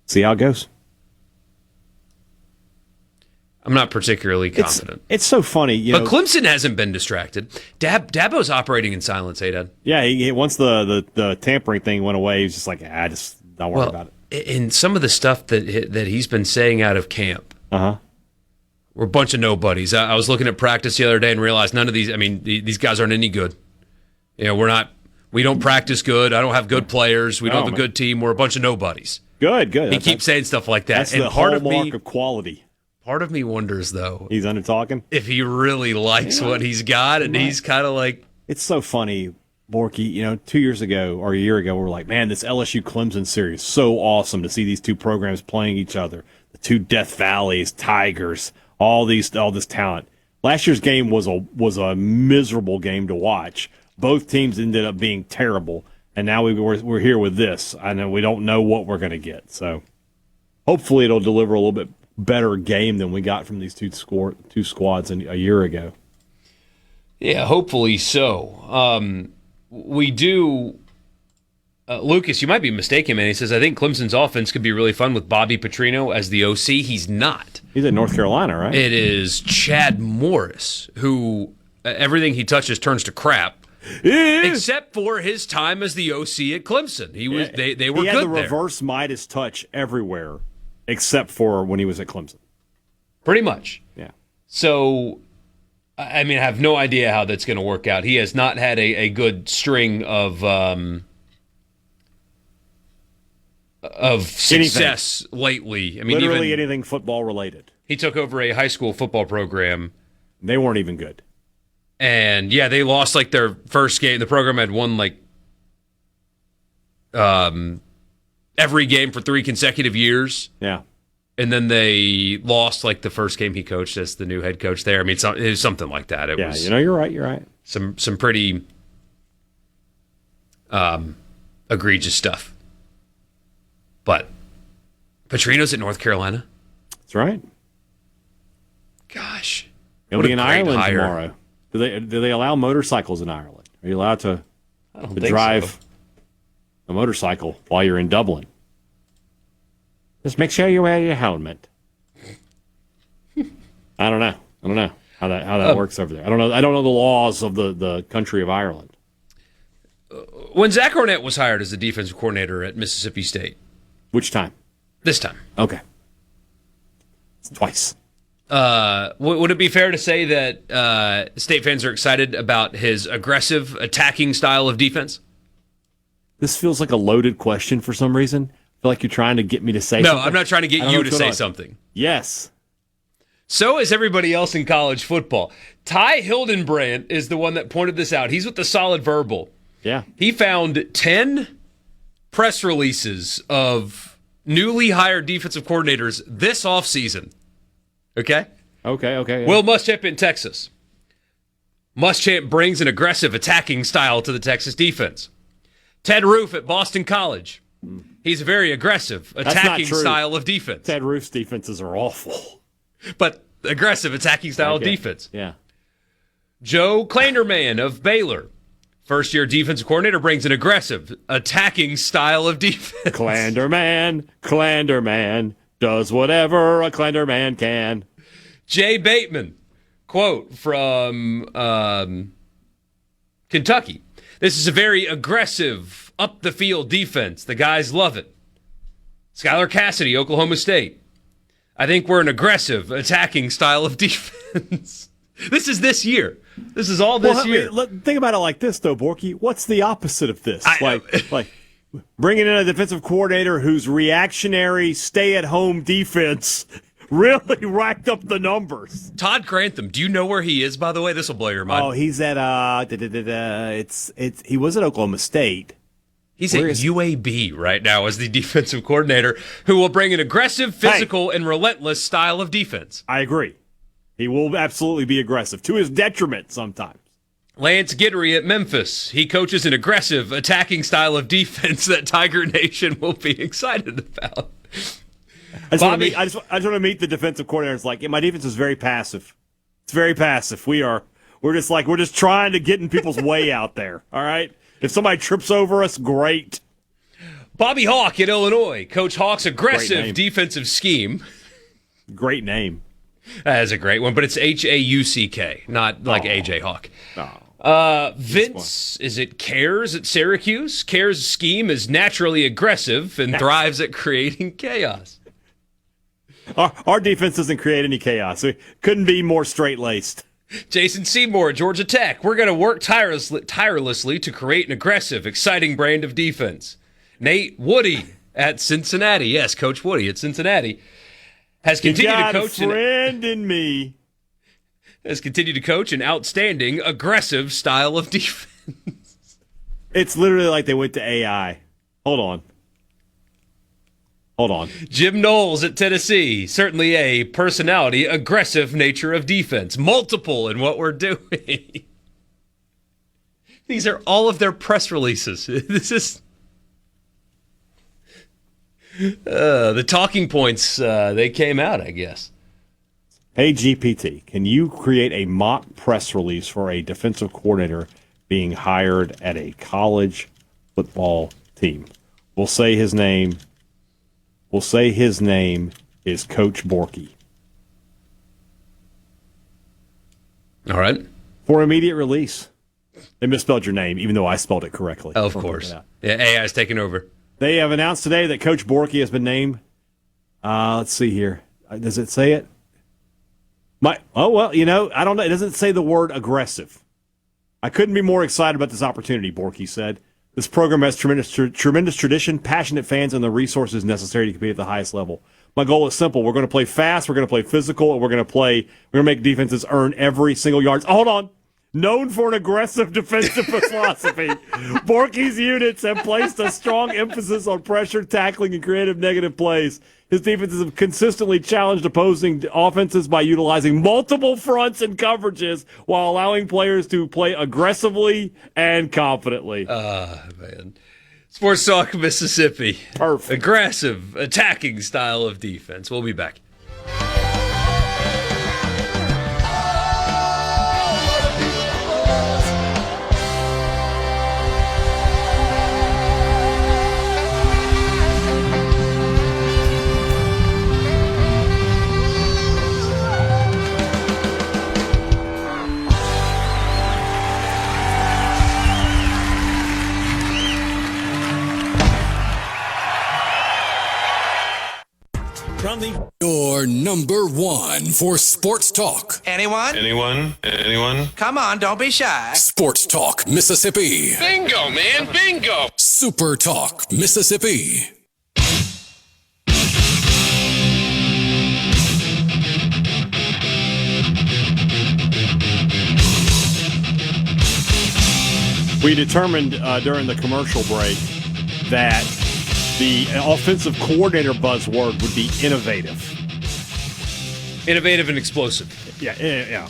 See how it goes. I'm not particularly confident. It's so funny, but Clemson hasn't been distracted. Dabo's operating in silence, Hadad. Yeah, he once the tampering thing went away, he was just like, just don't worry about it. And some of the stuff that he's been saying out of camp, we're a bunch of nobodies. I was looking at practice the other day and realized none of these. I mean, these guys aren't any good. We don't practice good. I don't have good players. We don't have a good team. We're a bunch of nobodies. Good. He keeps saying stuff like that. That's the hallmark of quality. Part of me wonders, though, he's under talking if he really likes what he's got, and he's kind of like. It's so funny, Borkey. 2 years ago or a year ago, we were like, man, this LSU Clemson series so awesome to see these two programs playing each other. The two Death Valleys, Tigers, all this talent. Last year's game was a miserable game to watch. Both teams ended up being terrible, and now we're here with this. I know we don't know what we're going to get, so hopefully it'll deliver a little bit better game than we got from these two squads a year ago. Yeah, hopefully so. We do. Lucas, you might be mistaken, man. He says, I think Clemson's offense could be really fun with Bobby Petrino as the OC. He's not. He's in North Carolina, right? It is Chad Morris, who everything he touches turns to crap. Except for his time as the OC at Clemson. He was they were good there. He had the reverse Midas touch everywhere except for when he was at Clemson. Pretty much. Yeah. So, I mean, I have no idea how that's going to work out. He has not had a good string of success lately. I mean, literally anything football related. He took over a high school football program. They weren't even good. And, yeah, they lost, like, their first game. The program had won, like, every game for 3 consecutive years. Yeah. And then they lost, like, the first game he coached as the new head coach there. I mean, it was something like that. It was, you're right. Some pretty egregious stuff. But Petrino's at North Carolina. That's right. Gosh. He'll be in Ireland tomorrow. Do they allow motorcycles in Ireland? Are you allowed to drive a motorcycle while you're in Dublin? Just make sure you wear your helmet. I don't know how that works over there. I don't know the laws of the country of Ireland. When Zach Arnett was hired as the defensive coordinator at Mississippi State. Which time? This time. Okay. It's twice. Would it be fair to say that State fans are excited about his aggressive, attacking style of defense? This feels like a loaded question for some reason. I feel like you're trying to get me to say something. No, I'm not trying to get you to say something. Yes. So is everybody else in college football. Ty Hildenbrandt is the one that pointed this out. He's with the Solid Verbal. Yeah. He found 10 press releases of newly hired defensive coordinators this offseason. Okay? Okay. Yeah. Will Muschamp in Texas. Muschamp brings an aggressive attacking style to the Texas defense. Ted Roof at Boston College. He's a very aggressive attacking style of defense. Ted Roof's defenses are awful. But aggressive attacking style of defense. Yeah. Joe Klanderman of Baylor. First-year defensive coordinator brings an aggressive attacking style of defense. Klanderman does whatever a Klanderman can. Jay Bateman, quote from Kentucky. This is a very aggressive, up-the-field defense. The guys love it. Skylar Cassidy, Oklahoma State. I think we're an aggressive, attacking style of defense. This is this year. This is all this year. Think about it like this, though, Borkey. What's the opposite of this? Like bringing in a defensive coordinator whose reactionary, stay-at-home defense really racked up the numbers. Todd Grantham, do you know where he is, by the way? This will blow your mind. Oh, he's at he was at Oklahoma State. He's at UAB right now as the defensive coordinator who will bring an aggressive, physical, and relentless style of defense. I agree. He will absolutely be aggressive, to his detriment sometimes. Lance Guidry at Memphis. He coaches an aggressive, attacking style of defense that Tiger Nation will be excited about. I just want to meet the defensive coordinator. It's like, my defense is very passive. It's very passive. We're just trying to get in people's way out there. All right? If somebody trips over us, great. Bobby Hawk at Illinois. Coach Hawk's aggressive defensive scheme. Great name. That is a great one, but it's Hauck, not like AJ Hawk. Vince, is it cares at Syracuse? Cares' scheme is naturally aggressive and thrives at creating chaos. Our defense doesn't create any chaos. We couldn't be more straight-laced. Jason Seymour, Georgia Tech. We're going to work tirelessly to create an aggressive, exciting brand of defense. Nate Woody at Cincinnati. Yes, Coach Woody at Cincinnati has continued to coach. A friend in me. Has continued to coach an outstanding, aggressive style of defense. It's literally like they went to AI. Hold on. Jim Knowles at Tennessee. Certainly a personality, aggressive nature of defense. Multiple in what we're doing. These are all of their press releases. This is the talking points. They came out, I guess. Hey, GPT, can you create a mock press release for a defensive coordinator being hired at a college football team? We'll say his name is Coach Borkey. All right. For immediate release. They misspelled your name, even though I spelled it correctly. Of course. Yeah, AI's taking over. They have announced today that Coach Borkey has been named. Let's see here. Does it say it? I don't know. It doesn't say the word aggressive. I couldn't be more excited about this opportunity, Borkey said. This program has tremendous tradition, passionate fans, and the resources necessary to compete at the highest level. My goal is simple. We're going to play fast, we're going to play physical, and we're going to make defenses earn every single yard. Hold on. Known for an aggressive defensive philosophy, Borkey's units have placed a strong emphasis on pressure, tackling, and creative negative plays. His defenses have consistently challenged opposing offenses by utilizing multiple fronts and coverages while allowing players to play aggressively and confidently. Man. Sports Talk Mississippi. Perfect. Aggressive, attacking style of defense. We'll be back. Your number one for sports talk. Anyone? Come on, don't be shy. Sports Talk Mississippi. Bingo, man, bingo. Super Talk Mississippi. We determined during the commercial break that the offensive coordinator buzzword would be innovative. Innovative and explosive. Yeah.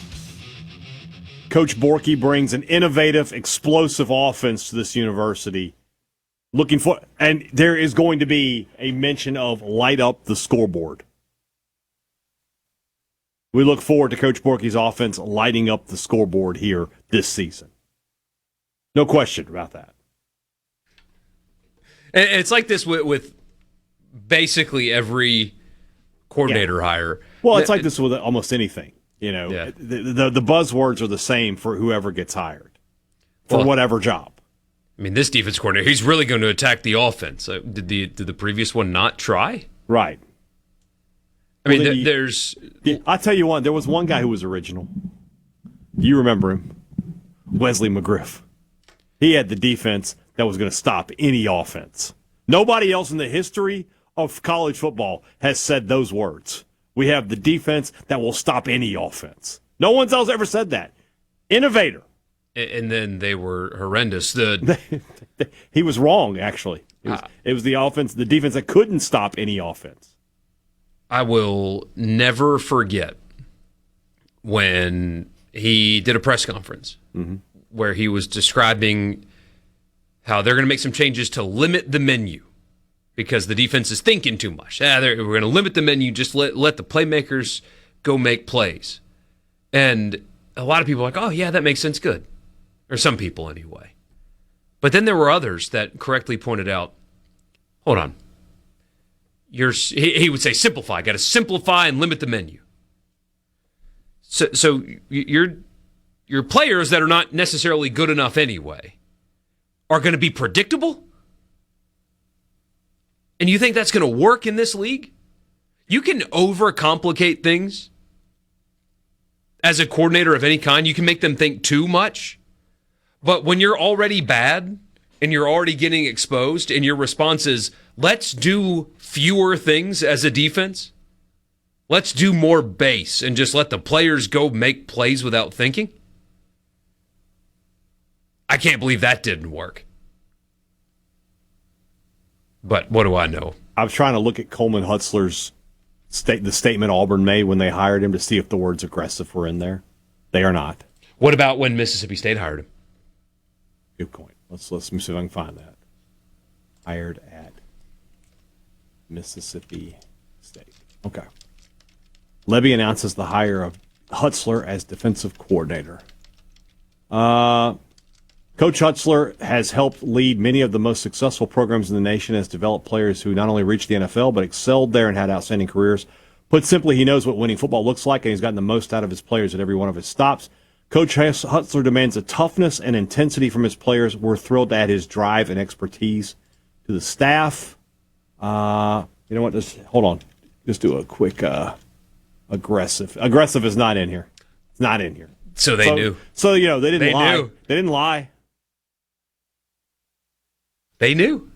Coach Borkey brings an innovative, explosive offense to this university. And there is going to be a mention of light up the scoreboard. We look forward to Coach Borkey's offense lighting up the scoreboard here this season. No question about that. And it's like this with basically every coordinator hire. Well, it's like this with almost anything. The buzzwords are the same for whoever gets hired for whatever job. I mean, this defense coordinator, he's really going to attack the offense. Did the previous one not try? Right. I mean, there's... I'll tell you one. There was one guy who was original. You remember him. Wesley McGriff. He had the defense that was going to stop any offense. Nobody else in the history of college football has said those words. We have the defense that will stop any offense. No one else ever said that. Innovator. And then they were horrendous. He was wrong, actually. It was the offense, the defense that couldn't stop any offense. I will never forget when he did a press conference where he was describing how they're going to make some changes to limit the menu because the defense is thinking too much. We're going to limit the menu, just let the playmakers go make plays. And a lot of people are like, oh, yeah, that makes sense, good. Or some people anyway. But then there were others that correctly pointed out, hold on. He would say simplify. Got to simplify and limit the menu. So your players that are not necessarily good enough anyway are going to be predictable? And you think that's going to work in this league? You can overcomplicate things as a coordinator of any kind. You can make them think too much. But when you're already bad and you're already getting exposed and your response is, let's do fewer things as a defense, let's do more base and just let the players go make plays without thinking, I can't believe that didn't work. But what do I know? I was trying to look at Coleman Hutzler's the statement Auburn made when they hired him to see if the words aggressive were in there. They are not. What about when Mississippi State hired him? Good point. Let's see if I can find that. Hired at Mississippi State. Okay. Levy announces the hire of Hutzler as defensive coordinator. Coach Hutzler has helped lead many of the most successful programs in the nation, has developed players who not only reached the NFL, but excelled there and had outstanding careers. Put simply, he knows what winning football looks like, and he's gotten the most out of his players at every one of his stops. Coach Hutzler demands a toughness and intensity from his players. We're thrilled to add his drive and expertise to the staff. You know what? Hold on. Just do a quick aggressive. Aggressive is not in here. It's not in here. So they knew. So, they didn't lie. Knew. They didn't lie. They knew.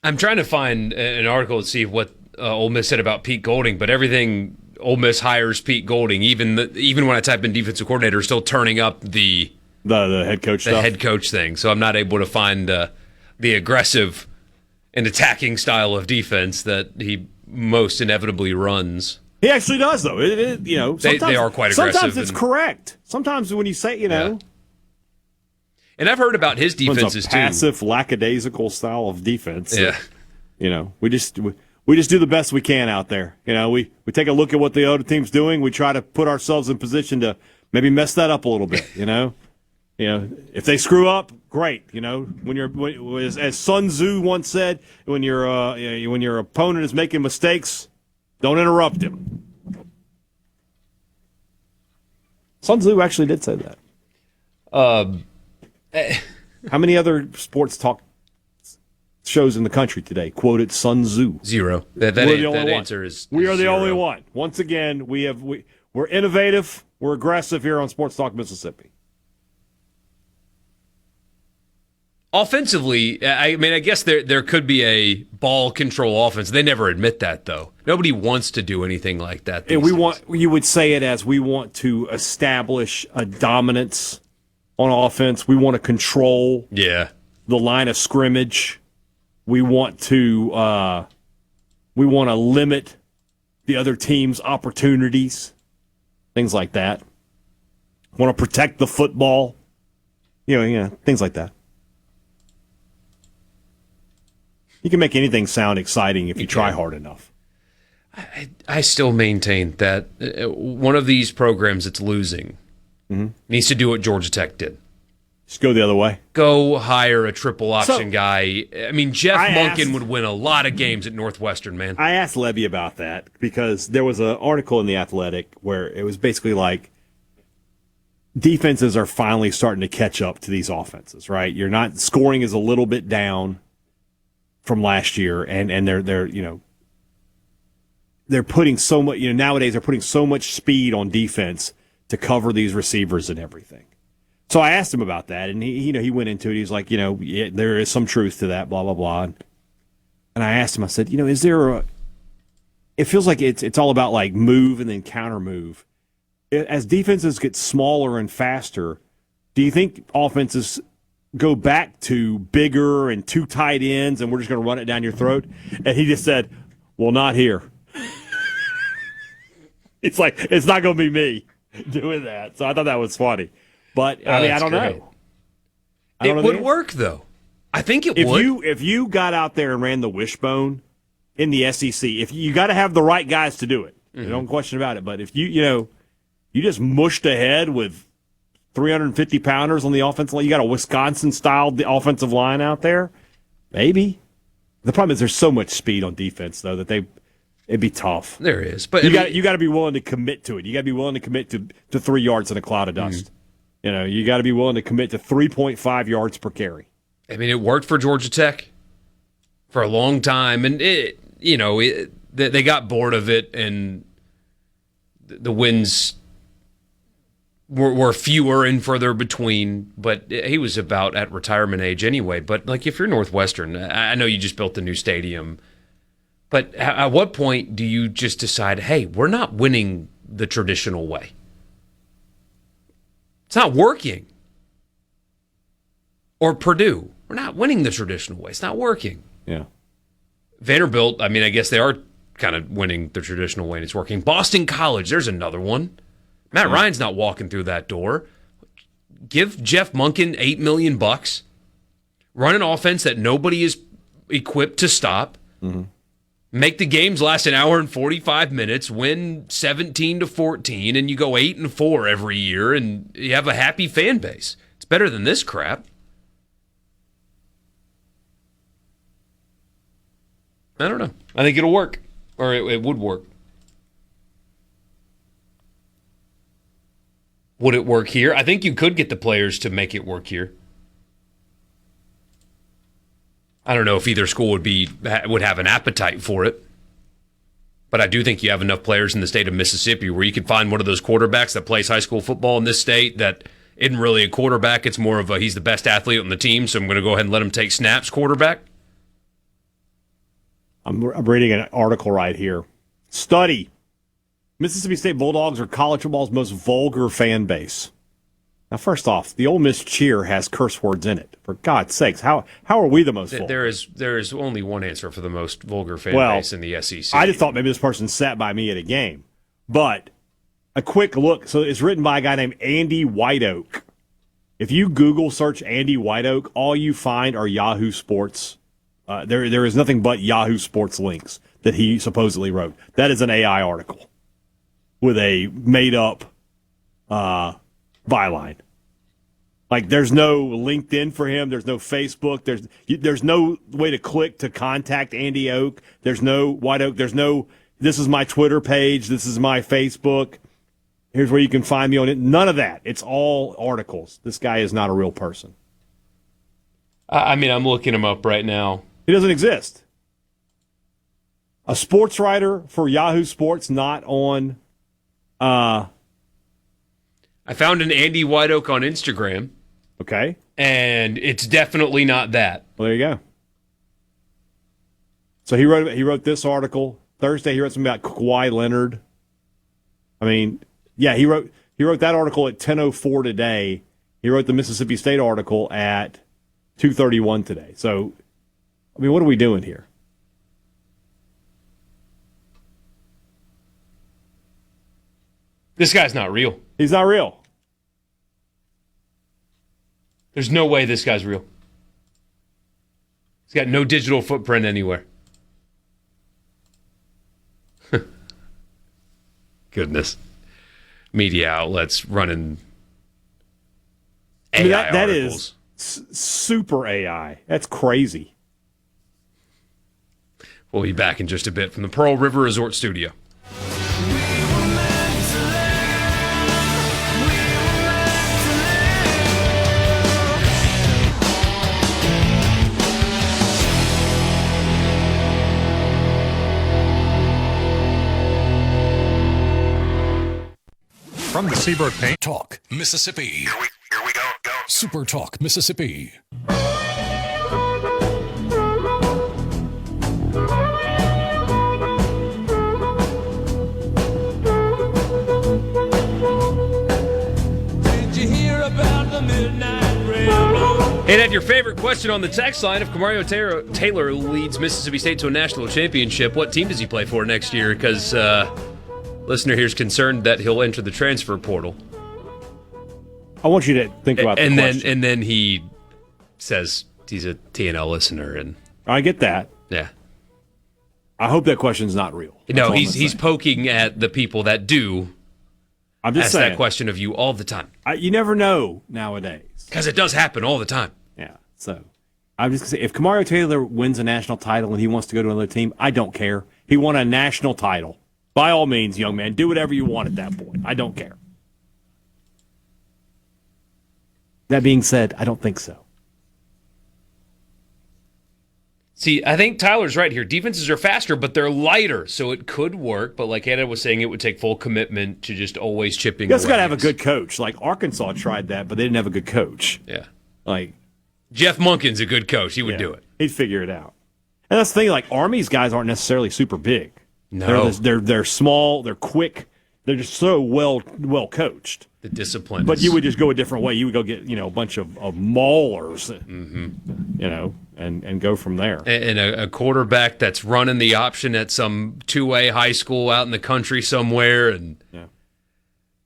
I'm trying to find an article to see what Ole Miss said about Pete Golding, but everything Ole Miss hires Pete Golding, even when I type in defensive coordinator, is still turning up the head coach stuff. Head coach thing. So I'm not able to find the aggressive and attacking style of defense that he most inevitably runs. He actually does, though. Sometimes, they are quite aggressive. Sometimes it's correct. Sometimes when you say, Yeah. And I've heard about his defenses it's a passive, lackadaisical style of defense. Yeah. We just do the best we can out there. We take a look at what the other team's doing. We try to put ourselves in position to maybe mess that up a little bit. If they screw up, great. As Sun Tzu once said, when your opponent is making mistakes, don't interrupt him. Sun Tzu actually did say that. How many other sports talk shows in the country today quoted Sun Tzu? Zero. That answer is we are the zero. only one. Once again, we're innovative. We're aggressive here on Sports Talk Mississippi. Offensively, I guess there could be a ball control offense. They never admit that, though. Nobody wants to do anything like that. And you would say it as we want to establish a dominance on offense. We want to control the line of scrimmage. We want to limit the other team's opportunities, things like that. Want to protect the football, things like that. You can make anything sound exciting if you try hard enough. I still maintain that one of these programs that's losing needs to do what Georgia Tech did. Just go the other way. Go hire a triple option guy. Jeff Monken would win a lot of games at Northwestern, man. I asked Levy about that because there was an article in The Athletic where it was basically like defenses are finally starting to catch up to these offenses, right? You're not scoring is a little bit down from last year, and they're putting so much. Nowadays they're putting so much speed on defense to cover these receivers and everything. So I asked him about that, and he went into it. He's like, there is some truth to that, blah blah blah. And I asked him, I said, is there it feels like it's all about like move and then counter move. As defenses get smaller and faster, do you think offenses go back to bigger and two tight ends and we're just going to run it down your throat? And he just said, well, not here. It's like, it's not going to be me doing that. So I thought that was funny. But, I don't know. It would work, though. I think it would. If you got out there and ran the wishbone in the SEC, if you got to have the right guys to do it. No question about it. But if you just mushed ahead with 350-pounders on the offensive line, you got a Wisconsin-style offensive line out there, maybe. The problem is there's so much speed on defense, though, that It'd be tough. There is, but you got to be willing to commit to it. You got to be willing to commit to 3 yards in a cloud of dust. You got to be willing to commit to 3.5 yards per carry. I mean, it worked for Georgia Tech for a long time, and they got bored of it, and the wins were fewer and further between. But he was about at retirement age anyway. But like, if you're Northwestern, I know you just built the new stadium. But at what point do you just decide, hey, we're not winning the traditional way? It's not working. Or Purdue, we're not winning the traditional way. It's not working. Yeah. Vanderbilt, I mean, I guess they are kind of winning the traditional way and it's working. Boston College, there's another one. Matt Ryan's not walking through that door. Give Jeff Monken $8 million. Run an offense that nobody is equipped to stop. Mm-hmm. Make the games last an hour and 45 minutes, win 17-14, and you go 8-4 every year, and you have a happy fan base. It's better than this crap. I don't know. I think it'll work, or it would work. Would it work here? I think you could get the players to make it work here. I don't know if either school would have an appetite for it, but I do think you have enough players in the state of Mississippi where you could find one of those quarterbacks that plays high school football in this state that isn't really a quarterback. It's more of he's the best athlete on the team, so I'm going to go ahead and let him take snaps quarterback. I'm reading an article right here. Study. Mississippi State Bulldogs are college football's most vulgar fan base. Now, first off, the Ole Miss cheer has curse words in it. For God's sakes, how are we the most vulgar? There is only one answer for the most vulgar fan base in the SEC. I just thought maybe this person sat by me at a game. But a quick look. So it's written by a guy named Andy Whiteoak. If you Google search Andy Whiteoak, all you find are Yahoo Sports. There is nothing but Yahoo Sports links that he supposedly wrote. That is an AI article with a made-up byline. Like, there's no LinkedIn for him. There's no Facebook. There's no way to click to contact Andy Oak. There's no White Oak. There's no, this is my Twitter page. This is my Facebook. Here's where you can find me on it. None of that. It's all articles. This guy is not a real person. I mean, I'm looking him up right now. He doesn't exist. A sports writer for Yahoo Sports, not on... I found an Andy Whiteoak on Instagram. Okay. And it's definitely not that. Well, there you go. So he wrote this article. Thursday he wrote something about Kawhi Leonard. I mean, yeah, he wrote that article at 10:04 today. He wrote the Mississippi State article at 2:31 today. So, I mean, what are we doing here? This guy's not real. He's not real. There's no way this guy's real. He's got no digital footprint anywhere. Goodness. Media outlets running AI that articles. is super AI. That's crazy. We'll be back in just a bit from the Pearl River Resort Studio. From the Seabrook Paint Talk, Mississippi. Here we go. Super Talk, Mississippi. Did you hear about the midnight railroad? Hey, Dad, your favorite question on the text line: if Kamario Taylor leads Mississippi State to a national championship, what team does he play for next year? Because listener here is concerned that he'll enter the transfer portal. I want you to think about the question. And then he says he's a TNL listener, and I get that. Yeah. I hope that question's not real. No, he's poking at the people that do. I'm just ask saying that question of you all the time. You never know nowadays. Because it does happen all the time. Yeah. So I'm just going to say, if Kamario Taylor wins a national title and he wants to go to another team, I don't care. He won a national title. By all means, young man, do whatever you want at that point. I don't care. That being said, I don't think so. See, I think Tyler's right here. Defenses are faster, but they're lighter, so it could work. But like Hadad was saying, it would take full commitment to just always chipping away. You just got to have a good coach. Like Arkansas tried that, but they didn't have a good coach. Yeah. Like Jeff Monken's a good coach. He would do it. He'd figure it out. And that's the thing. Like Army's guys aren't necessarily super big. No, they're small. They're quick. They're just so well coached. The discipline. But you would just go a different way. You would go get a bunch of maulers, and go from there. And a quarterback that's running the option at some 2A high school out in the country somewhere, and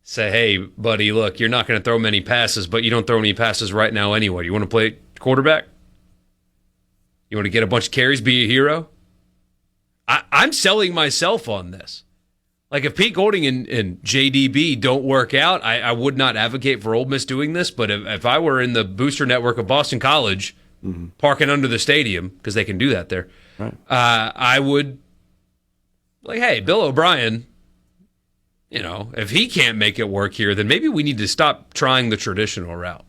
say, "Hey, buddy, look, you're not going to throw many passes, but you don't throw any passes right now anyway. You want to play quarterback? You want to get a bunch of carries, be a hero?" I'm selling myself on this. Like, if Pete Golding and JDB don't work out, I would not advocate for Ole Miss doing this. But if I were in the booster network of Boston College, parking under the stadium, because they can do that there, right. I would, like, hey, Bill O'Brien, if he can't make it work here, then maybe we need to stop trying the traditional route.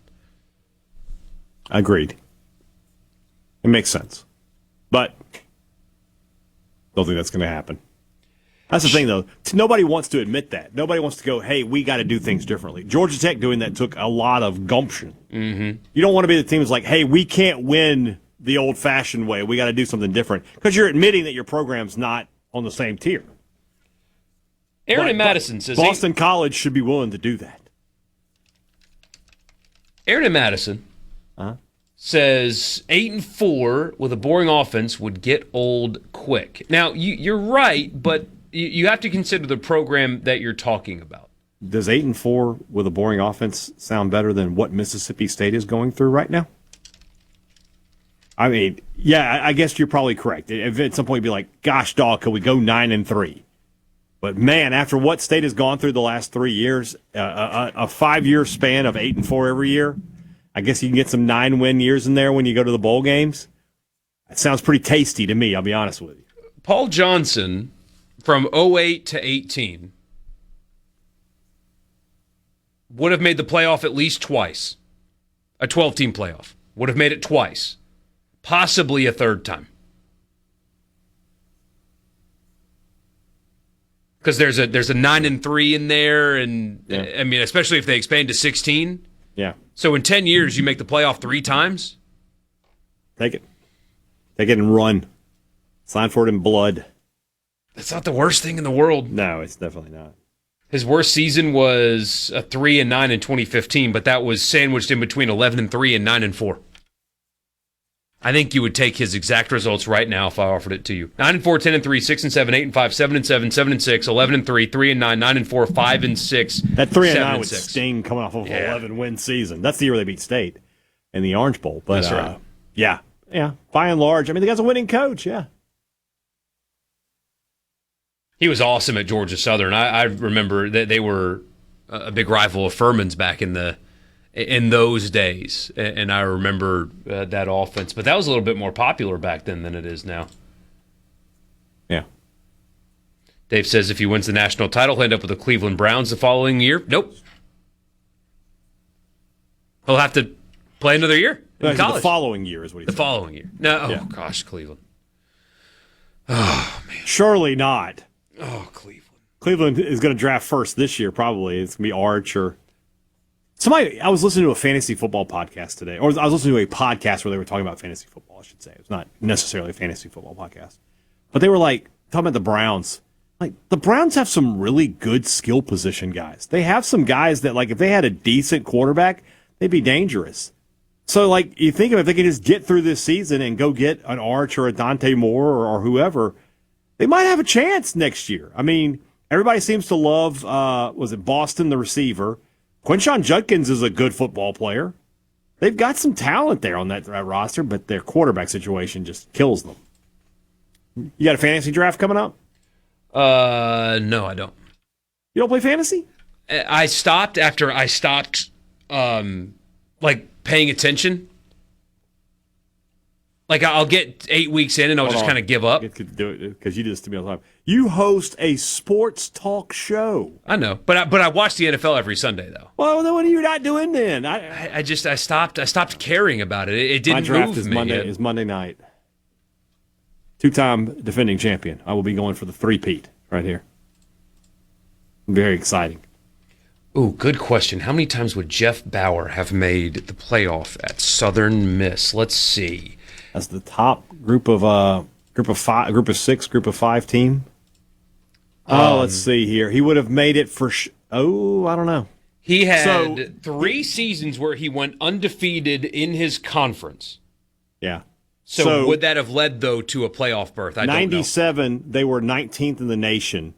Agreed. It makes sense. But don't think that's going to happen. That's the thing, though. Nobody wants to admit that. Nobody wants to go, hey, we got to do things differently. Georgia Tech doing that took a lot of gumption. Mm-hmm. You don't want to be the team that's like, hey, we can't win the old-fashioned way. We got to do something different. Because you're admitting that your program's not on the same tier. Aaron and Madison says Boston College should be willing to do that. Aaron and Madison says 8-4 with a boring offense would get old quick. Now, you're right, but you have to consider the program that you're talking about. Does 8-4 with a boring offense sound better than what Mississippi State is going through right now? I mean, yeah, I guess you're probably correct. If at some point you'd be like, gosh, dog, could we go 9-3? But, man, after what State has gone through the last 3 years, a 5-year span of 8-4 every year, I guess you can get some 9-win years in there when you go to the bowl games. That sounds pretty tasty to me, I'll be honest with you. Paul Johnson, from 08 to 18, would have made the playoff at least twice. A 12-team playoff. Would have made it twice. Possibly a third time. Because there's a 9-3 in there, and I mean, especially if they expand to 16. Yeah. So in 10 years, you make the playoff 3 times? Take it. Take it and run. Sign for it in blood. That's not the worst thing in the world. No, it's definitely not. His worst season was a 3-9 in 2015, but that was sandwiched in between 11-3 and 9-4. I think you would take his exact results right now if I offered it to you. 9-4, 10-3, 6-7, 8-5, 7-7, 7-6, 11-3, 3-9, 9-4, 5-6. That 3-9 would sting coming off of an 11-win season. That's the year they beat State in the Orange Bowl. But, that's right. Yeah. By and large, I mean, the guy's a winning coach. Yeah. He was awesome at Georgia Southern. I remember that they were a big rival of Furman's back in those days, and I remember that offense. But that was a little bit more popular back then than it is now. Yeah. Dave says if he wins the national title, he'll end up with the Cleveland Browns the following year. Nope. He'll have to play another year in college. The following year is what he said. The following year. No, oh, gosh, Cleveland. Oh, man. Surely not. Oh, Cleveland. Cleveland is going to draft first this year, probably. It's going to be Arch or somebody. I was listening to a fantasy football podcast today, or I was listening to a podcast where they were talking about fantasy football, I should say. It was not necessarily a fantasy football podcast. But they were like talking about the Browns. Like, the Browns have some really good skill position guys. They have some guys that, like, if they had a decent quarterback, they'd be dangerous. So, like, you think of it, if they can just get through this season and go get an Arch or a Dante Moore or whoever, they might have a chance next year. I mean, everybody seems to love, was it Boston, the receiver? Quinshon Judkins is a good football player. They've got some talent there on that roster, but their quarterback situation just kills them. You got a fantasy draft coming up? No, I don't. You don't play fantasy? I stopped after I stopped, paying attention. Like I'll get 8 weeks in and I'll just kind of give up. I could do it because you do this to me all the time. You host a sports talk show. I know, but I watch the NFL every Sunday though. Well, then what are you not doing then? I stopped caring about it. It didn't my draft move is me. Monday night. 2-time defending champion. I will be going for the three-peat right here. Very exciting. Ooh, good question. How many times would Jeff Bauer have made the playoff at Southern Miss? Let's see. As the top group of five team. Let's see here. He would have made it for. I don't know. He had 3 seasons where he went undefeated in his conference. Yeah. So would that have led though to a playoff berth? I don't know. 97. They were 19th in the nation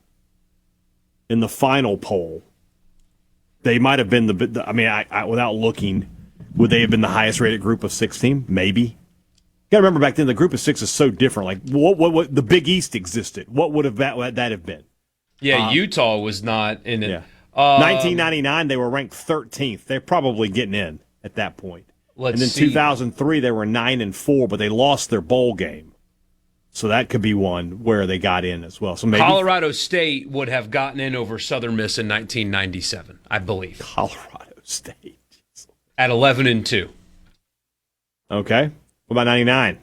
in the final poll. They might have been without looking, would they have been the highest rated group of 6 team? Maybe. You got to remember back then, the group of 6 is so different. Like, what the Big East existed. What would that have been? Yeah, Utah was not in it. Yeah. 1999, they were ranked 13th. They're probably getting in at that point. And then 2003, they were 9-4, but they lost their bowl game. So that could be one where they got in as well. So maybe Colorado State would have gotten in over Southern Miss in 1997, I believe. Colorado State. At 11-2. Okay. What about 99?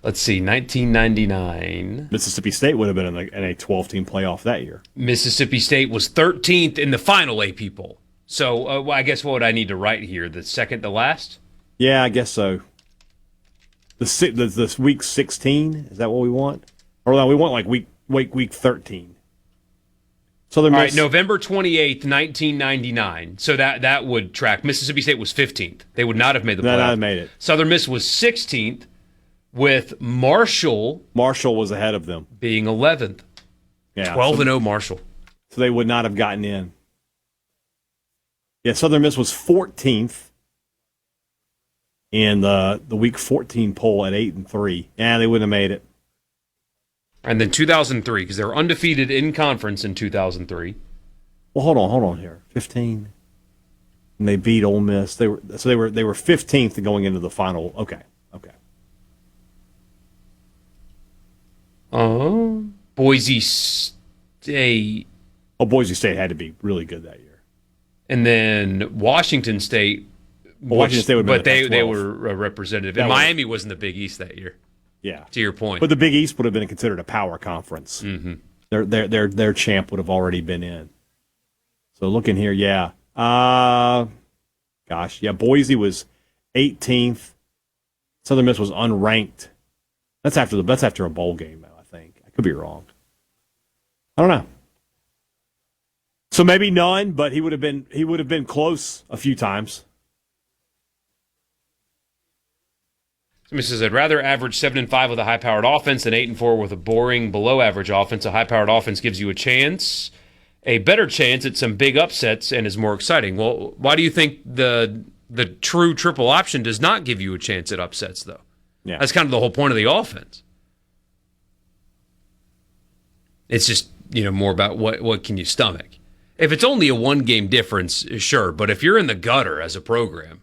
Let's see, 1999. Mississippi State would have been in a 12-team playoff that year. Mississippi State was 13th in the final AP poll. So I guess what would I need to write here? The second to last? Yeah, I guess so. The week 16, is that what we want? Or no, we want like week 13. All right, November 28th, 1999. So that would track. Mississippi State was 15th. They would not have made the playoff. Not have made it. Southern Miss was 16th, with Marshall. Marshall was ahead of them, being 11th. Yeah, 12-0 Marshall. So they would not have gotten in. Yeah, Southern Miss was 14th in the week 14 poll at 8-3. Yeah, they wouldn't have made it. And then 2003, because they were undefeated in conference in 2003. Well, hold on here. 15, and they beat Ole Miss. They were 15th going into the final. Okay. Boise State. Oh, Boise State had to be really good that year. And then Washington State. Washington State would, but they were a representative. And Miami was in the Big East that year. Yeah, to your point. But the Big East would have been considered a power conference. Mm-hmm. Their champ would have already been in. So looking here, yeah. Boise was 18th. Southern Miss was unranked. That's after a bowl game, though, I think. I could be wrong. I don't know. So maybe none, but he would have been close a few times. Somebody says, I'd rather average 7-5 with a high-powered offense than 8-4 with a boring, below-average offense. A high-powered offense gives you a better chance at some big upsets, and is more exciting. Well, why do you think the true triple option does not give you a chance at upsets, though? Yeah. That's kind of the whole point of the offense. It's just, more about what can you stomach. If it's only a one-game difference, sure, but if you're in the gutter as a program,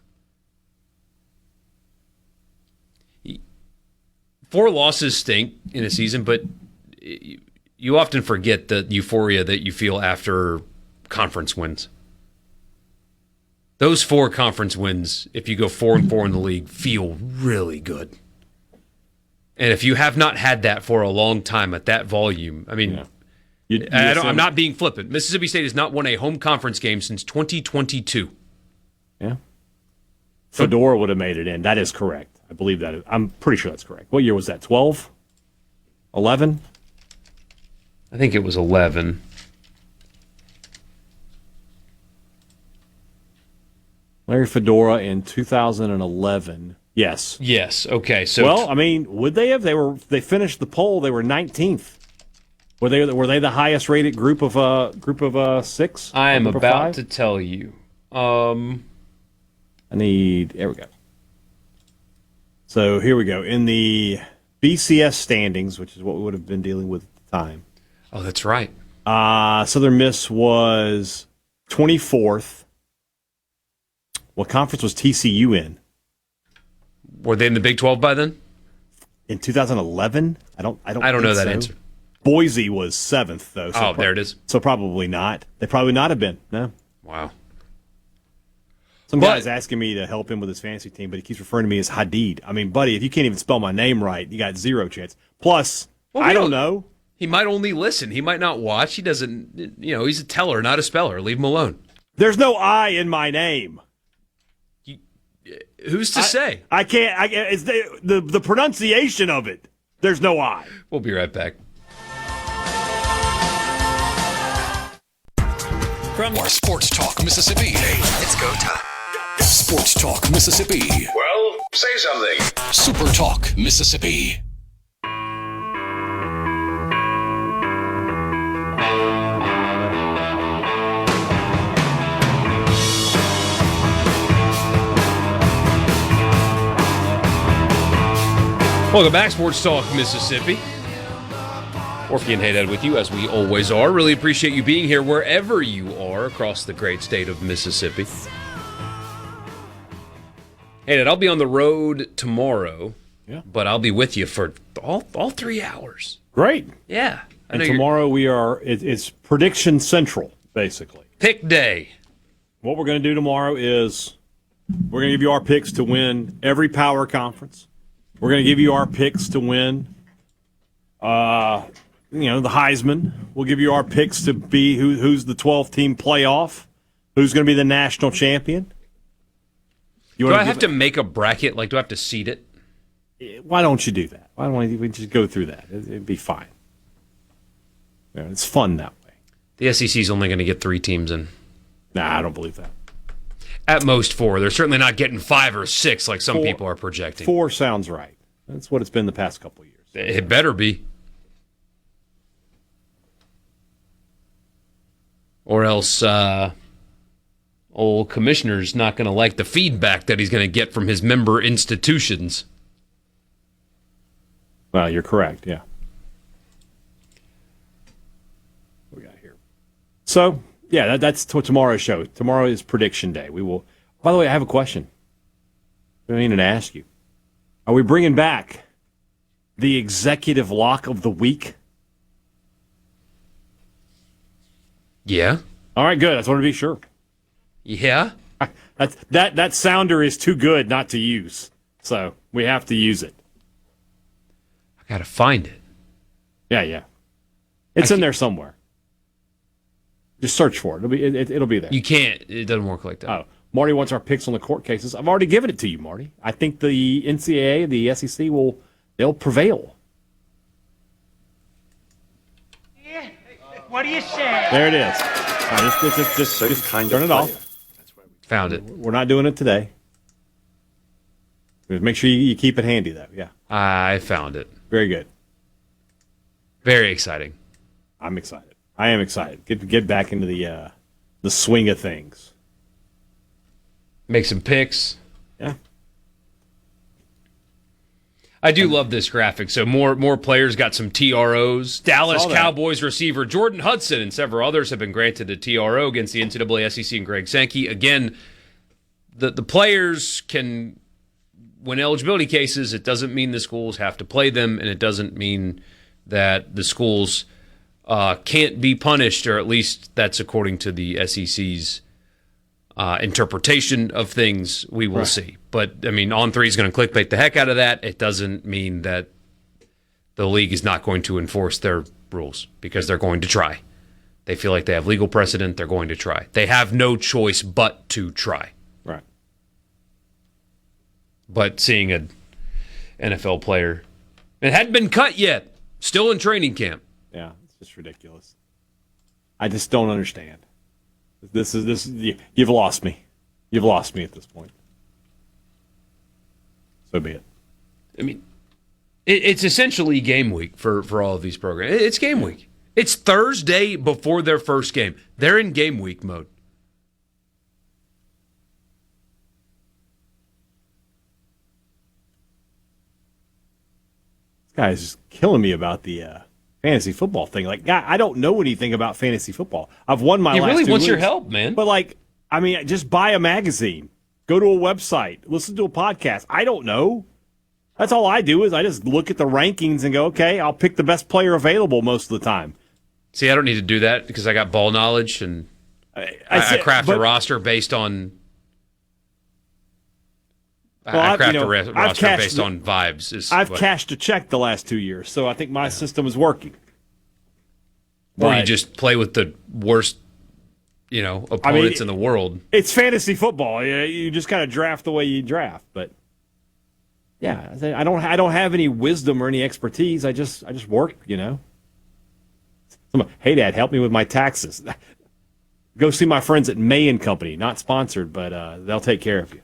4 losses stink in a season, but you often forget the euphoria that you feel after conference wins. Those 4 conference wins, if you go 4-4 in the league, feel really good. And if you have not had that for a long time at that volume, I mean, I'm not being flippant. Mississippi State has not won a home conference game since 2022. Yeah. Fedora would have made it in. That is correct. I believe that. I'm pretty sure that's correct. What year was that? 12? 11? I think it was 11. Larry Fedora in 2011. Yes. Yes. Okay. So well, I mean, would they have? They finished the poll. They were 19th. Were they the highest rated group of 6? I am about to tell you. There we go. So here we go. In the BCS standings, which is what we would have been dealing with at the time. Oh, that's right. Southern Miss was 24th. What conference was TCU in? Were they in the Big 12 by then? In 2011? I don't know that answer. Boise was 7th, though. So there it is. So probably not. They probably not have been. No. Wow. Some guy's asking me to help him with his fantasy team, but he keeps referring to me as Hadid. I mean, buddy, if you can't even spell my name right, you got zero chance. Plus, I don't know. He might only listen. He might not watch. He doesn't, he's a teller, not a speller. Leave him alone. There's no I in my name. Who's to say? I can't. It's the pronunciation of it. There's no I. We'll be right back. From our Sports Talk Mississippi. It's go time. Sports Talk Mississippi. Well, say something. Super Talk Mississippi. Welcome back, Sports Talk Mississippi. Borkey and Hadad with you, as we always are. Really appreciate you being here wherever you are across the great state of Mississippi. Hadad, I'll be on the road tomorrow, but I'll be with you for all 3 hours. Great. Yeah. And tomorrow it's Prediction Central, basically. Pick day. What we're going to do tomorrow is we're going to give you our picks to win every power conference. We're going to give you our picks to win, the Heisman. We'll give you our picks to be who's the 12th team playoff, who's going to be the national champion. Do I have to make a bracket? Like, do I have to seed it? Why don't you do that? Why don't we just go through that? It'd be fine. It's fun that way. The SEC's only going to get 3 teams in. Nah, I don't believe that. At most 4. They're certainly not getting 5 or 6 like some people are projecting. 4 sounds right. That's what it's been the past couple of years. It better be. Or else old commissioner's not going to like the feedback that he's going to get from his member institutions. Well, you're correct, yeah. What we got here? So, yeah, that's tomorrow's show. Tomorrow is prediction day. We will. By the way, I have a question. I mean to ask you. Are we bringing back the executive lock of the week? Yeah. All right, good. I just want to be sure. Yeah. That sounder is too good not to use, so we have to use it. I gotta find it. Yeah. It's in there somewhere. Just search for it. It'll be there. You can't. It doesn't work like that. Oh, Marty wants our picks on the court cases. I've already given it to you, Marty. I think the NCAA, the SEC they'll prevail. Yeah. What do you say? There it is. All right, just turn it off. Found it. We're not doing it today. Make sure you keep it handy, though. Yeah. I found it. Very good. Very exciting. I'm excited. I am excited. Get back into the swing of things. Make some picks. Yeah. I do love this graphic. So more players got some TROs. Dallas Cowboys receiver Jordan Hudson and several others have been granted a TRO against the NCAA, SEC, and Greg Sankey. Again, the players can win eligibility cases. It doesn't mean the schools have to play them, and it doesn't mean that the schools can't be punished, or at least that's according to the SEC's interpretation of things. We will see. But, I mean, On3 is going to clickbait the heck out of that. It doesn't mean that the league is not going to enforce their rules, because they're going to try. They feel like they have legal precedent. They're going to try. They have no choice but to try. Right. But seeing an NFL player, it hadn't been cut yet, still in training camp. Yeah, it's just ridiculous. I just don't understand. This you've lost me. You've lost me at this point. So be it. I mean, it's essentially game week for all of these programs. It's game week. It's Thursday before their first game. They're in game week mode. This guy is just killing me about the fantasy football thing. Like, guy, I don't know anything about fantasy football. I've won my last 2 He really wants your leagues, help, man. But, like, I mean, just buy a magazine. Go to a website. Listen to a podcast. I don't know. That's all I do is I just look at the rankings and go, okay, I'll pick the best player available most of the time. See, I don't need to do that because I got ball knowledge and I craft a roster based on. I craft a roster based on vibes. I've cashed a check the last 2 years, so I think my system is working. Or you just play with the worst, opponents in the world. It's fantasy football. You just kind of draft the way you draft. But yeah, I don't have any wisdom or any expertise. I just work. Hey, Dad, help me with my taxes. Go see my friends at May and Company. Not sponsored, but they'll take care of you.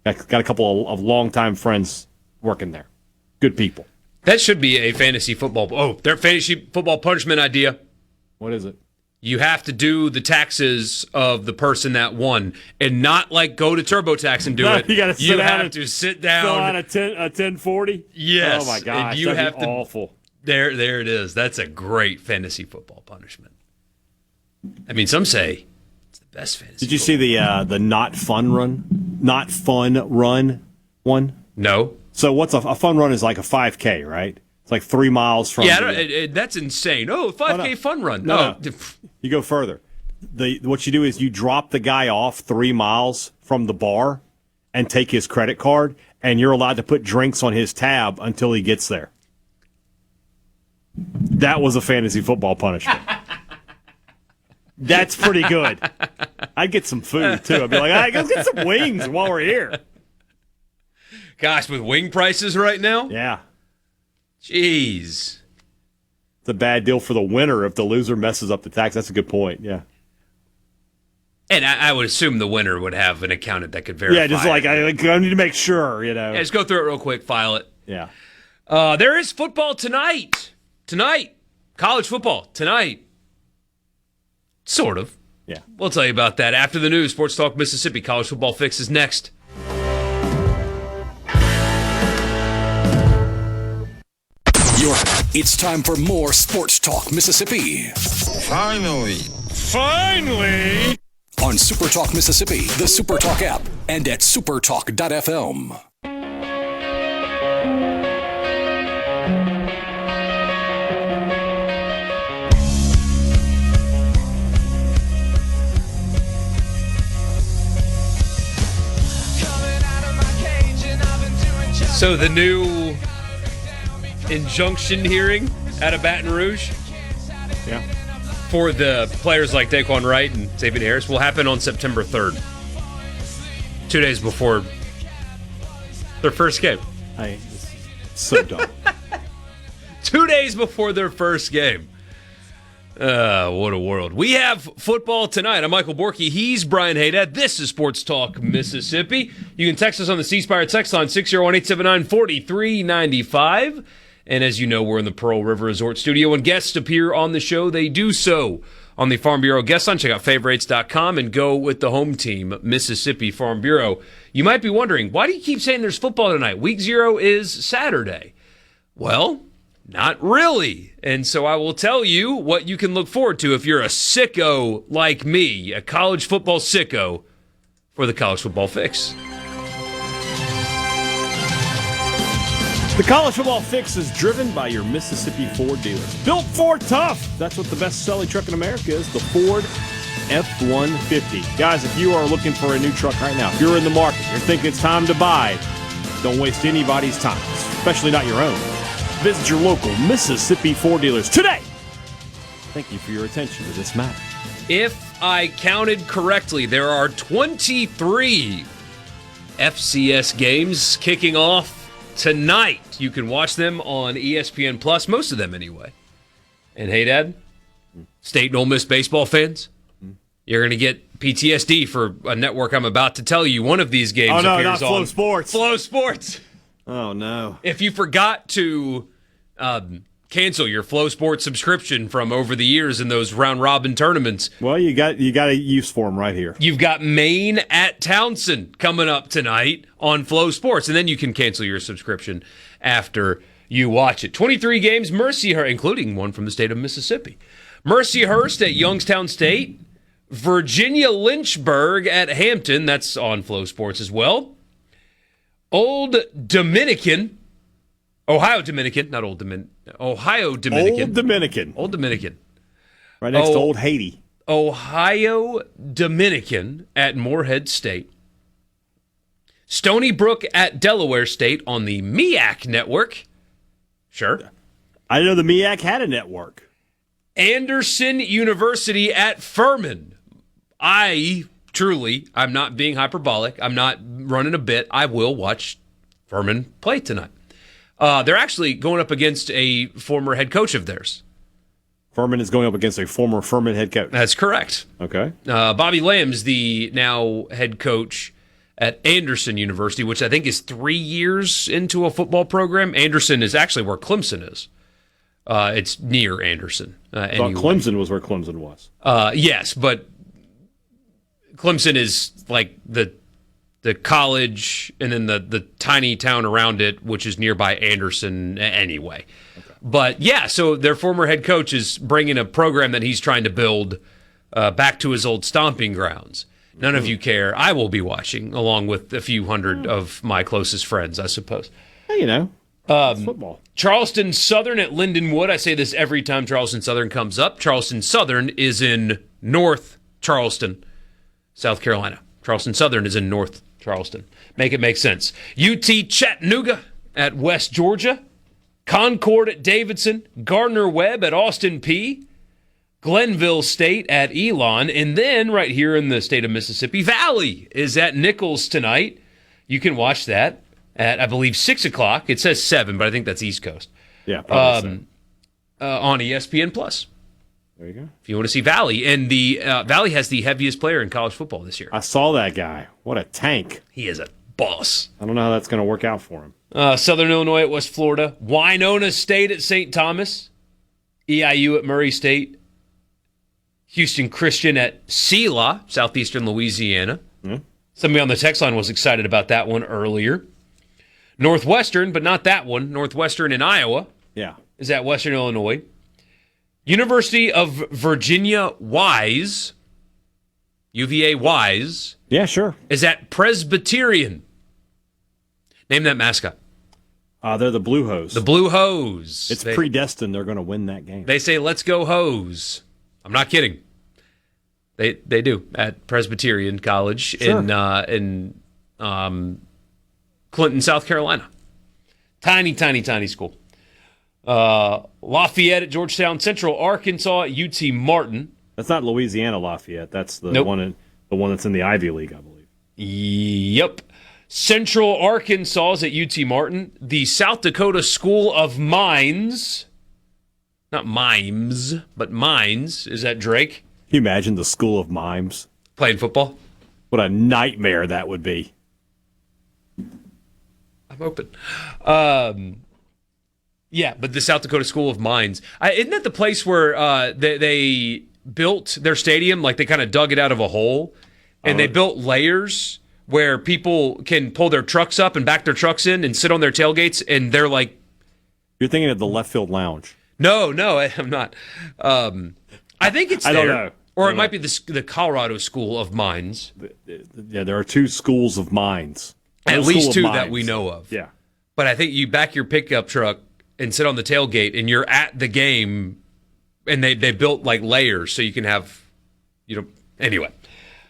Got a couple of longtime friends working there. Good people. That should be a fantasy football. Oh, their fantasy football punishment idea. What is it? You have to do the taxes of the person that won, and not go to TurboTax and do it. You got to sit down. You have to sit down. Fill out a 1040. Yes. Oh my gosh, and you have to. Awful. There it is. That's a great fantasy football punishment. I mean, some say it's the best fantasy. Did you see the not fun run one? No. So what's a fun run is like a 5K, right? It's like 3 miles from. Yeah, that's insane. Oh, 5K fun run. No. You go further. What you do is you drop the guy off 3 miles from the bar and take his credit card, and you're allowed to put drinks on his tab until he gets there. That was a fantasy football punishment. That's pretty good. I'd get some food, too. I'd be like, hey, go get some wings while we're here. Gosh, with wing prices right now? Yeah. Jeez. It's a bad deal for the winner if the loser messes up the tax. That's a good point, yeah. And I would assume the winner would have an accountant that could verify. Yeah, just I need to make sure, Yeah, just go through it real quick, file it. Yeah. There is football tonight. College football tonight. Sort of. Yeah. We'll tell you about that after the news. Sports Talk Mississippi. College Football Fix is next. It's time for more Sports Talk Mississippi. Finally. On SuperTalk Mississippi, the SuperTalk app, and at supertalk.fm. So the new injunction hearing out of Baton Rouge for the players like Daquan Wright and Xavier Harris will happen on September 3rd. 2 days before their first game. This is so dumb. 2 days before their first game. What a world. We have football tonight. I'm Michael Borkey. He's Brian Hadad. This is Sports Talk Mississippi. You can text us on the C Spire text line 601-879-4395. And as you know, we're in the Pearl River Resort studio. When guests appear on the show, they do so on the Farm Bureau guest line. Check out favorites.com and go with the home team, Mississippi Farm Bureau. You might be wondering, why do you keep saying there's football tonight? Week 0 is Saturday. Well, not really. And so I will tell you what you can look forward to if you're a sicko like me, a college football sicko, for the College Football Fix. The College Football Fix is driven by your Mississippi Ford dealers. Built Ford tough. That's what the best-selling truck in America is, the Ford F-150. Guys, if you are looking for a new truck right now, if you're in the market, you're thinking it's time to buy, don't waste anybody's time, especially not your own. Visit your local Mississippi Ford dealers today. Thank you for your attention to this matter. If I counted correctly, there are 23 FCS games kicking off tonight. You can watch them on ESPN Plus, most of them anyway. And hey, Dad, State and Ole Miss baseball fans, you're going to get PTSD for a network I'm about to tell you. One of these games appears on not Flow Sports. Flow Sports. Oh, no. If you forgot to cancel your Flow Sports subscription from over the years in those round-robin tournaments. Well, you got a use for them right here. You've got Maine at Townsend coming up tonight on Flow Sports, and then you can cancel your subscription after you watch it. 23 games, Mercyhurst, including one from the state of Mississippi. Mercyhurst at Youngstown State. Virginia Lynchburg at Hampton. That's on Flow Sports as well. Old Dominican. Ohio Dominican. Not Old Dominican. Ohio Dominican. Old Dominican. Old Dominican. Right next to Old Haiti. Ohio Dominican at Morehead State. Stony Brook at Delaware State on the MEAC network. Sure. I didn't know the MEAC had a network. Anderson University at Furman. I'm not being hyperbolic. I'm not running a bit. I will watch Furman play tonight. They're actually going up against a former head coach of theirs. Furman is going up against a former Furman head coach. That's correct. Okay. Bobby Lamb's the now head coach at Anderson University, which I think is 3 years into a football program. Anderson is actually where Clemson is. It's near Anderson. Anyway. Clemson was where Clemson was. Yes, but Clemson is like the college and then the tiny town around it, which is nearby Anderson anyway. Okay. But yeah, so their former head coach is bringing a program that he's trying to build back to his old stomping grounds. None of you care. I will be watching, along with a few hundred of my closest friends, I suppose. Hey, it's football. Charleston Southern at Lindenwood. I say this every time Charleston Southern comes up. Charleston Southern is in North Charleston, South Carolina. Charleston Southern is in North Charleston. Make it make sense. UT Chattanooga at West Georgia. Concord at Davidson. Gardner-Webb at Austin Peay. Glenville State at Elon, and then right here in the state of Mississippi, Valley is at Nichols tonight. You can watch that at, I believe, 6 o'clock. It says 7, but I think that's East Coast. Yeah, probably on ESPN Plus. There you go. If you want to see Valley, and the Valley has the heaviest player in college football this year. I saw that guy. What a tank! He is a boss. I don't know how that's going to work out for him. Southern Illinois at West Florida, Winona State at St. Thomas, EIU at Murray State. Houston Christian at Selah, southeastern Louisiana. Mm-hmm. Somebody on the text line was excited about that one earlier. Northwestern, but not that one. Northwestern in Iowa is at Western Illinois. University of Virginia Wise, UVA Wise. Yeah, sure. Is at Presbyterian. Name that mascot. They're the Blue Hose. The Blue Hose. It's predestined they're going to win that game. They say, let's go Hose. I'm not kidding. They do at Presbyterian College in Clinton, South Carolina. Tiny school. Lafayette at Georgetown, Central Arkansas at UT Martin. That's not Louisiana Lafayette. That's the one that's in the Ivy League, I believe. Yep. Central Arkansas is at UT Martin. The South Dakota School of Mines. Not mimes, but mines is at Drake. Can you imagine the School of Mimes? Playing football? What a nightmare that would be. I'm open. Yeah, but the South Dakota School of Mines. Isn't that the place where they built their stadium? Like they kind of dug it out of a hole, and they built layers where people can pull their trucks up and back their trucks in and sit on their tailgates, and they're like... You're thinking of the Left Field Lounge. No, I'm not. I think it's there. I don't know. Or it might be the Colorado School of Mines. Yeah, there are two schools of mines. At least two that we know of. Yeah. But I think you back your pickup truck and sit on the tailgate, and you're at the game, and they built like layers so you can have, anyway.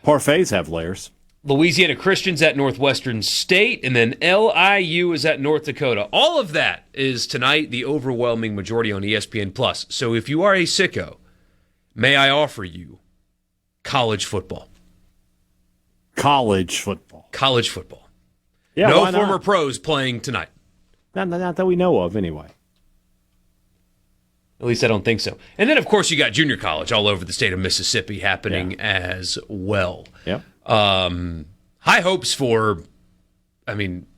Parfaits have layers. Louisiana Christian's at Northwestern State, and then LIU is at North Dakota. All of that is tonight, the overwhelming majority on ESPN+. So if you are a sicko, may I offer you college football. College football. College football. Yeah, no former pros playing tonight. Not that we know of, anyway. At least I don't think so. And then, of course, you got junior college all over the state of Mississippi happening as well. Yep. High hopes for,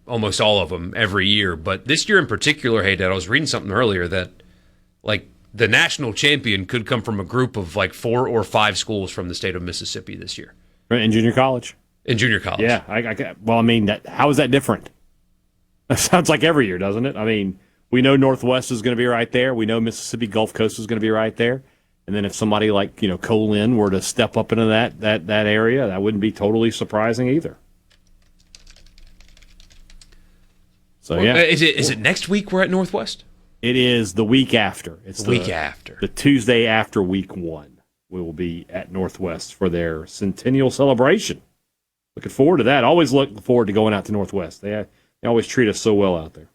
almost all of them every year. But this year in particular, hey, Dad, I was reading something earlier that, the national champion could come from a group of, 4 or 5 schools from the state of Mississippi this year. In junior college? In junior college. Yeah. How is that different? That sounds like every year, doesn't it? We know Northwest is going to be right there. We know Mississippi Gulf Coast is going to be right there. And then if somebody like, Colin were to step up into that area, that wouldn't be totally surprising either. So, yeah. Is it next week we're at Northwest? It is the week after. It's the week after. The Tuesday after week 1. We will be at Northwest for their centennial celebration. Looking forward to that. Always look forward to going out to Northwest. They always treat us so well out there.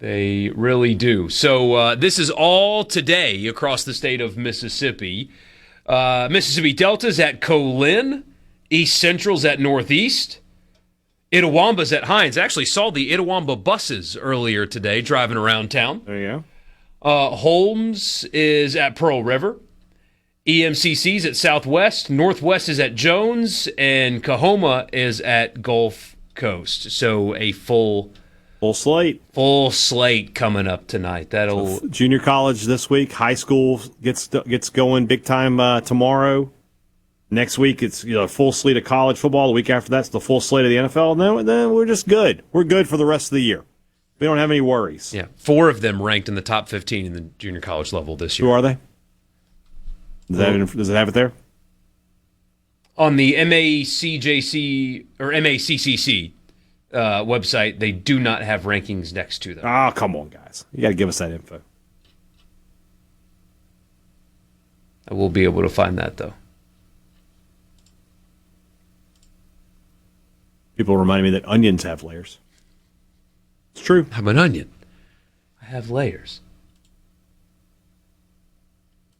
They really do. So this is all today across the state of Mississippi. Mississippi Delta's at Colin. East Central's at Northeast. Itawamba's at Hines. I actually saw the Itawamba buses earlier today driving around town. There you go. Holmes is at Pearl River. EMCC's at Southwest. Northwest is at Jones. And Kahoma is at Gulf Coast. So a full slate. Full slate coming up tonight. That'll junior college this week. High school gets going big time tomorrow. Next week, it's a full slate of college football. The week after that's the full slate of the NFL. And then we're just good. We're good for the rest of the year. We don't have any worries. Yeah, 4 of them ranked in the top 15 in the junior college level this year. Who are they? Does it have it there? On the MACJC or MACCC website, they do not have rankings next to them. Oh, come on, guys. You got to give us that info. I will be able to find that, though. People reminded me that onions have layers. It's true. I'm an onion. I have layers.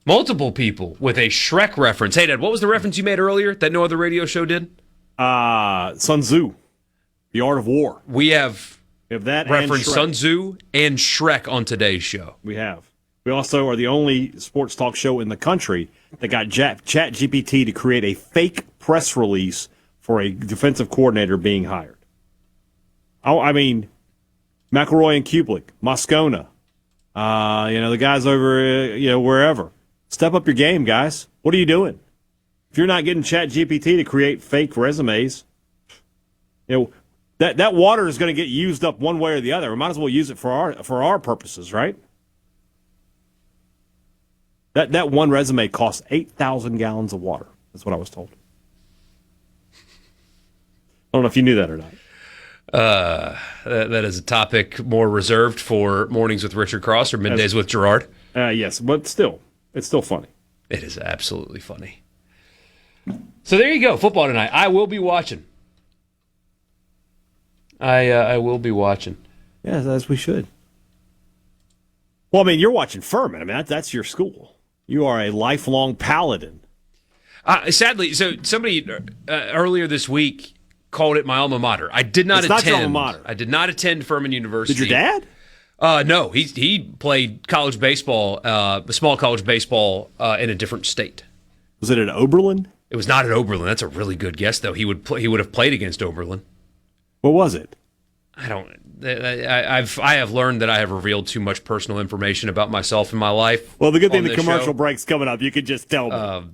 Multiple people with a Shrek reference. Hey, Dad, what was the reference you made earlier that no other radio show did? Sun Tzu, The Art of War. We have that reference Sun Tzu and Shrek on today's show. We have. We also are the only sports talk show in the country that got ChatGPT to create a fake press release for a defensive coordinator being hired. I mean, McElroy and Kublik, Moscona, the guys over, wherever. Step up your game, guys. What are you doing? If you're not getting ChatGPT to create fake resumes, that water is going to get used up one way or the other. We might as well use it for our purposes, right? That one resume costs 8,000 gallons of water. That's what I was told. I don't know if you knew that or not. That is a topic more reserved for Mornings with Richard Cross or Middays with Gerard. Yes, but still, it's still funny. It is absolutely funny. So there you go, football tonight. I will be watching. I will be watching. Yes, as we should. Well, I mean, you're watching Furman. I mean, that's your school. You are a lifelong Paladin. Sadly, so somebody earlier this week called it my alma mater. I did not attend. Not your alma mater. I did not attend Furman University. Did your dad? No, he played college baseball, small college baseball in a different state. Was it at Oberlin? It was not at Oberlin. That's a really good guess, though. He would have played against Oberlin. What was it? I don't. I have learned that I have revealed too much personal information about myself and my life. Well, the good thing the commercial break's coming up. You could just tell me.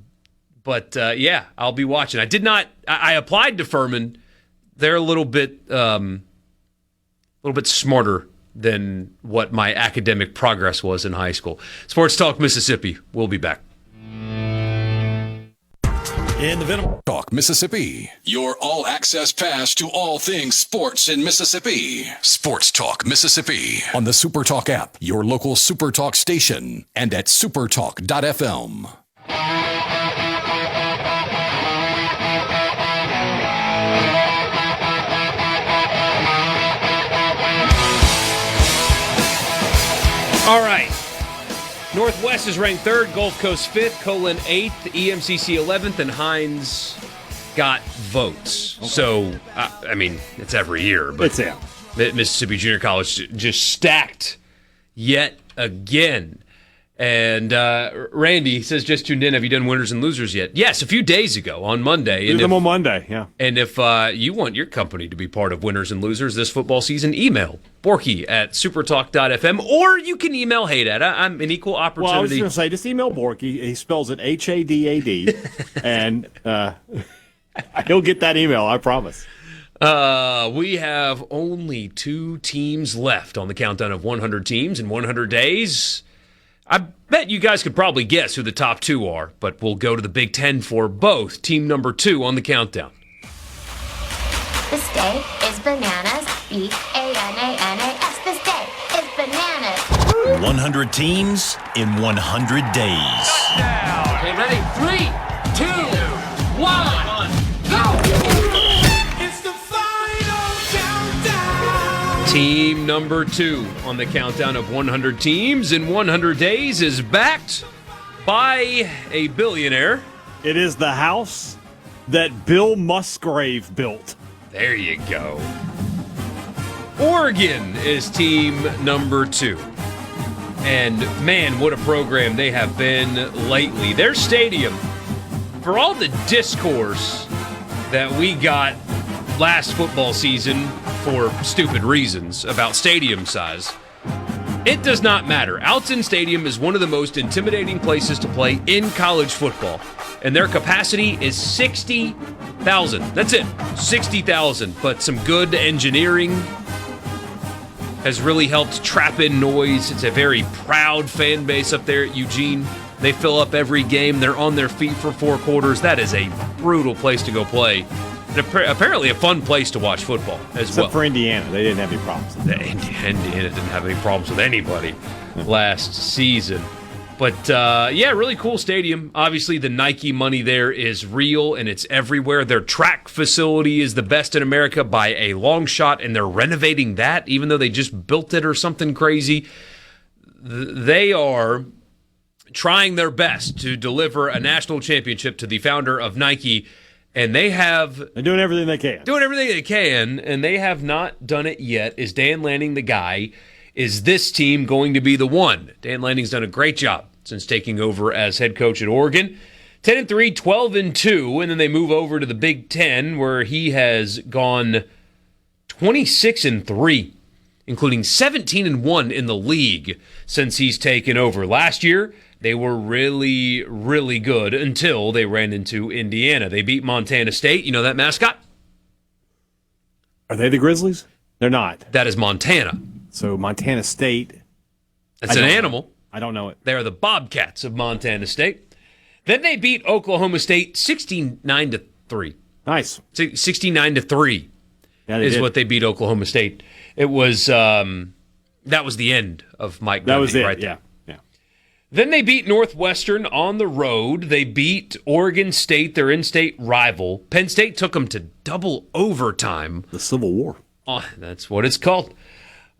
But yeah, I'll be watching. I did not. I applied to Furman. They're a little bit smarter than what my academic progress was in high school. Sports Talk Mississippi. We'll be back. In the Venom Talk Mississippi, your all-access pass to all things sports in Mississippi. Sports Talk Mississippi on the SuperTalk app, your local SuperTalk station, and at supertalk.fm. All right. Northwest is ranked 3rd, Gulf Coast 5th, Colin 8th, EMCC 11th, and Hines got votes. Okay. So, I mean, it's every year. But it's out. Mississippi Junior College just stacked yet again. And Randy says, just tuned in. Have you done winners and losers yet? Yes, a few days ago on Monday. Do them on Monday, yeah. And if you want your company to be part of winners and losers this football season, email Borkey at supertalk.fm, or you can email Hadad. I'm an equal opportunity. Well, I was going to say, just email Borkey. He spells it Hadad, and he'll get that email, I promise. We have only 2 teams left on the countdown of 100 teams in 100 days. I bet you guys could probably guess who the top 2 are, but we'll go to the Big Ten for both. Team number 2 on the countdown. This day is Bananas BAM. B-A-N-A-N-A-S. This day is bananas. 100 teams in 100 days. Okay, ready? 3, 2, 1, go! It's the final countdown. Team number 2 on the countdown of 100 teams in 100 days is backed by a billionaire. It is the house that Bill Musgrave built. There you go. Oregon is team number 2. And man, what a program they have been lately. Their stadium, for all the discourse that we got last football season for stupid reasons about stadium size, it does not matter. Alton Stadium is one of the most intimidating places to play in college football. And their capacity is 60,000. That's it, 60,000. But some good engineering has really helped trap in noise. It's a very proud fan base up there at Eugene. They fill up every game. They're on their feet for 4 quarters. That is a brutal place to go play. And apparently a fun place to watch football as well. Except for Indiana. They didn't have any problems. Indiana didn't have any problems with anybody last season. But, yeah, really cool stadium. Obviously, the Nike money there is real, and it's everywhere. Their track facility is the best in America by a long shot, and they're renovating that, even though they just built it or something crazy. They are trying their best to deliver a national championship to the founder of Nike, and they're doing everything they can. Doing everything they can, and they have not done it yet. Is Dan Lanning the guy? Is this team going to be the one? Dan Lanning's done a great job since taking over as head coach at Oregon. 10-3, 12-2, and then they move over to the Big Ten, where he has gone 26-3, including 17-1 in the league since he's taken over. Last year, they were really, really good until they ran into Indiana. They beat Montana State. You know that mascot? Are they the Grizzlies? They're not. That is Montana. So Montana State. It's an animal. I don't know it. They are the Bobcats of Montana State. Then they beat Oklahoma State 69-3. Nice. 69-3 what they beat Oklahoma State. It was that was the end of Mike Gundy. That was it. Right there. Yeah. Then they beat Northwestern on the road. They beat Oregon State, their in-state rival. Penn State took them to double overtime. The Civil War. Oh, that's what it's called.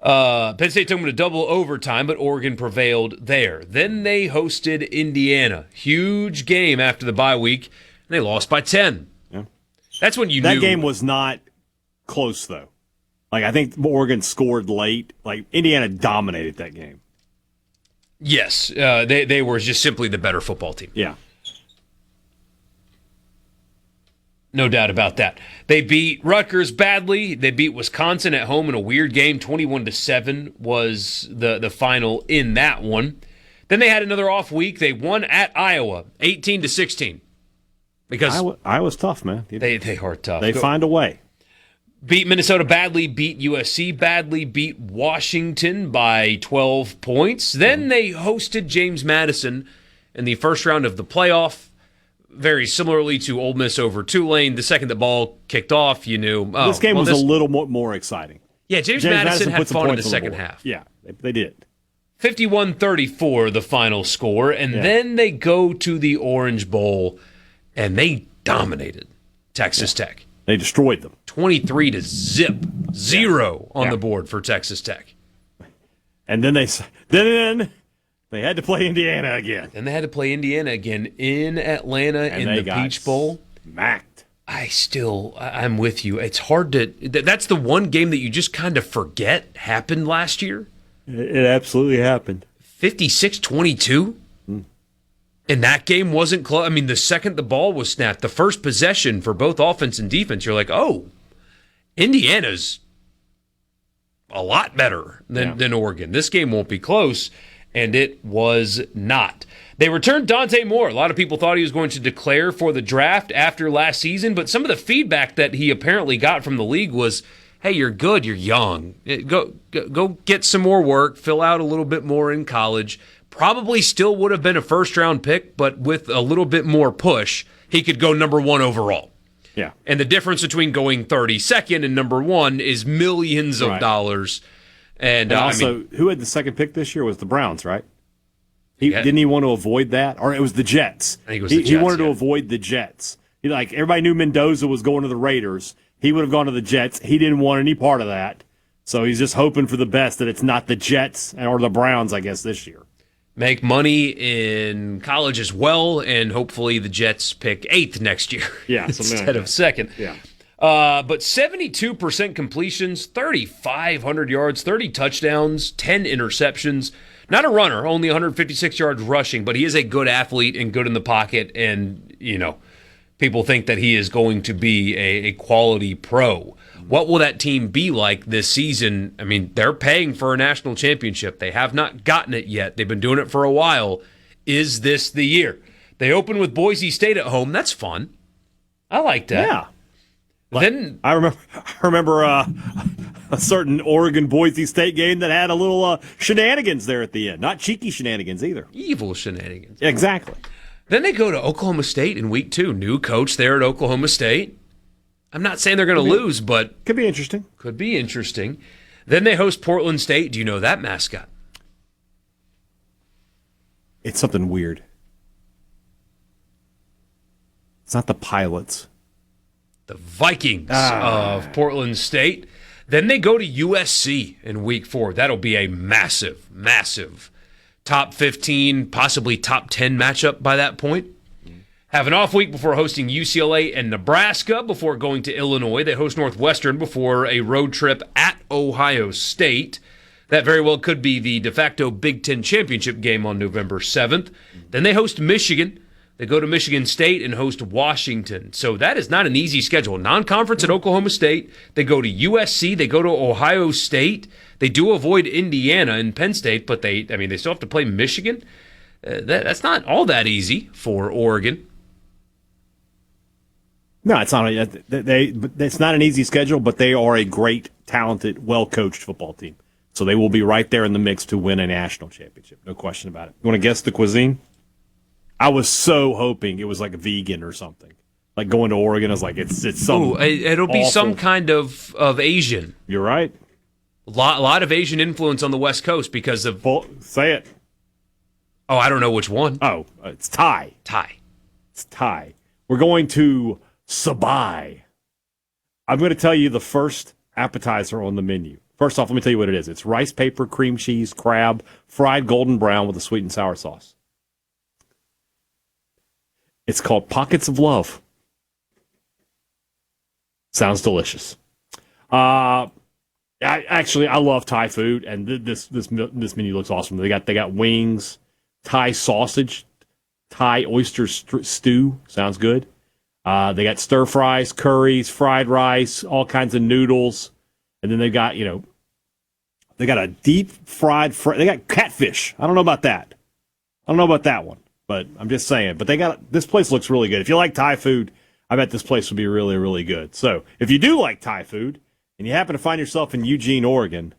Penn State took them to double overtime, but Oregon prevailed there. Then they hosted Indiana. Huge game after the bye week, and they lost by 10. Yeah. That's when you knew. That game was not close, though. Like, I think Oregon scored late. Like, Indiana dominated that game. Yes, they were just simply the better football team. Yeah. No doubt about that. They beat Rutgers badly. They beat Wisconsin at home in a weird game. 21-7 was the final in that one. Then they had another off week. They won at Iowa, 18-16. Because Iowa's tough, man. They are tough. They find a way. Beat Minnesota badly, beat USC badly, beat Washington by 12 points. Then they hosted James Madison in the first round of the playoff. Very similarly to Ole Miss over Tulane. The second the ball kicked off, you knew. This game was a little more exciting. Yeah, James Madison had fun in the second half. Yeah, they did. 51-34, the final score. And then they go to the Orange Bowl, and they dominated Texas Tech. They destroyed them. 23-0 on the board for Texas Tech. And then they had to play Indiana again. And they had to play Indiana again in Atlanta in the Peach Bowl. Smacked. I'm with you. It's hard to. That's the one game that you just kind of forget happened last year. It absolutely happened. 56-22. And that game wasn't close. I mean, the second the ball was snapped, the first possession for both offense and defense, you're like, oh, Indiana's a lot better than Oregon. This game won't be close. And it was not. They returned Dante Moore. A lot of people thought he was going to declare for the draft after last season, but some of the feedback that he apparently got from the league was, hey, you're good, you're young. Go get some more work, fill out a little bit more in college. Probably still would have been a first-round pick, but with a little bit more push, he could go number 1 overall. Yeah. And the difference between going 32nd and number 1 is millions of Right. dollars. And also, who had the second pick this year was the Browns, right? Didn't he want to avoid that? Or it was the Jets. I think it was the Jets, He wanted to avoid the Jets. Everybody knew Mendoza was going to the Raiders. He would have gone to the Jets. He didn't want any part of that. So he's just hoping for the best that it's not the Jets or the Browns, I guess, this year. make money in college as well, and hopefully the Jets pick 8th next year instead of 2nd. Yeah. But 72% completions, 3,500 yards, 30 touchdowns, 10 interceptions. Not a runner, only 156 yards rushing, but he is a good athlete and good in the pocket, and, people think that he is going to be a quality pro. What will that team be like this season? I mean, they're paying for a national championship. They have not gotten it yet. They've been doing it for a while. Is this the year? They open with Boise State at home. That's fun. I like that. Yeah. Then I remember a certain Oregon Boise State game that had a little shenanigans there at the end. Not cheeky shenanigans either. Evil shenanigans. Exactly. Then they go to Oklahoma State in week 2. New coach there at Oklahoma State. I'm not saying they're going to lose, but could be interesting. Could be interesting. Then they host Portland State. Do you know that mascot? It's something weird. It's not the Pilots. The Vikings of Portland State. Then they go to USC in week 4. That'll be a massive, massive top 15, possibly top 10 matchup by that point. Have an off week before hosting UCLA and Nebraska before going to Illinois. They host Northwestern before a road trip at Ohio State. That very well could be the de facto Big Ten championship game on November 7th. Then they host Michigan. They go to Michigan State and host Washington. So that is not an easy schedule. Non-conference at Oklahoma State. They go to USC. They go to Ohio State. They do avoid Indiana and Penn State, but they still have to play Michigan. That's not all that easy for Oregon. No, it's not. It's not an easy schedule, but they are a great, talented, well-coached football team. So they will be right there in the mix to win a national championship. No question about it. You want to guess the cuisine? I was so hoping it was like vegan or something. Like going to Oregon, I was like, it's some. It'll be some kind of Asian. You're right. A lot of Asian influence on the West Coast because of. Say it. Oh, I don't know which one. Oh, it's Thai. It's Thai. We're going to Sabai. I'm going to tell you the first appetizer on the menu. First off, let me tell you what it is. It's rice paper, cream cheese, crab, fried golden brown with a sweet and sour sauce. It's called Pockets of Love. Sounds delicious. I love Thai food, and this menu looks awesome. They got wings, Thai sausage, Thai oyster stew. Sounds good. They got stir fries, curries, fried rice, all kinds of noodles, and then they got they got a deep fried. They got catfish. I don't know about that. I don't know about that one, but I'm just saying. But this place looks really good. If you like Thai food, I bet this place would be really, really good. So if you do like Thai food and you happen to find yourself in Eugene, Oregon,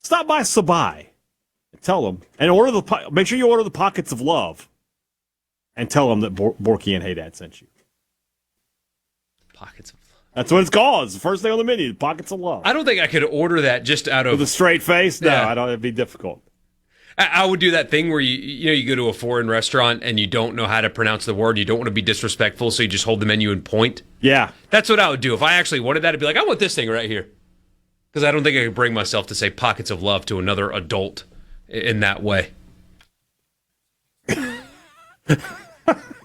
stop by Sabai and tell them, and make sure you order the Pockets of Love, and tell them that Borkey and Hadad sent you. Pockets of Love. That's what it's called. It's the first thing on the menu, Pockets of Love. I don't think I could order that just out of... With a straight face? No, Yeah. I don't. It'd be difficult. I would do that thing where you go to a foreign restaurant and you don't know how to pronounce the word. You don't want to be disrespectful, so you just hold the menu and point. Yeah. That's what I would do. If I actually wanted that, I'd be like, I want this thing right here. Because I don't think I could bring myself to say Pockets of Love to another adult in that way.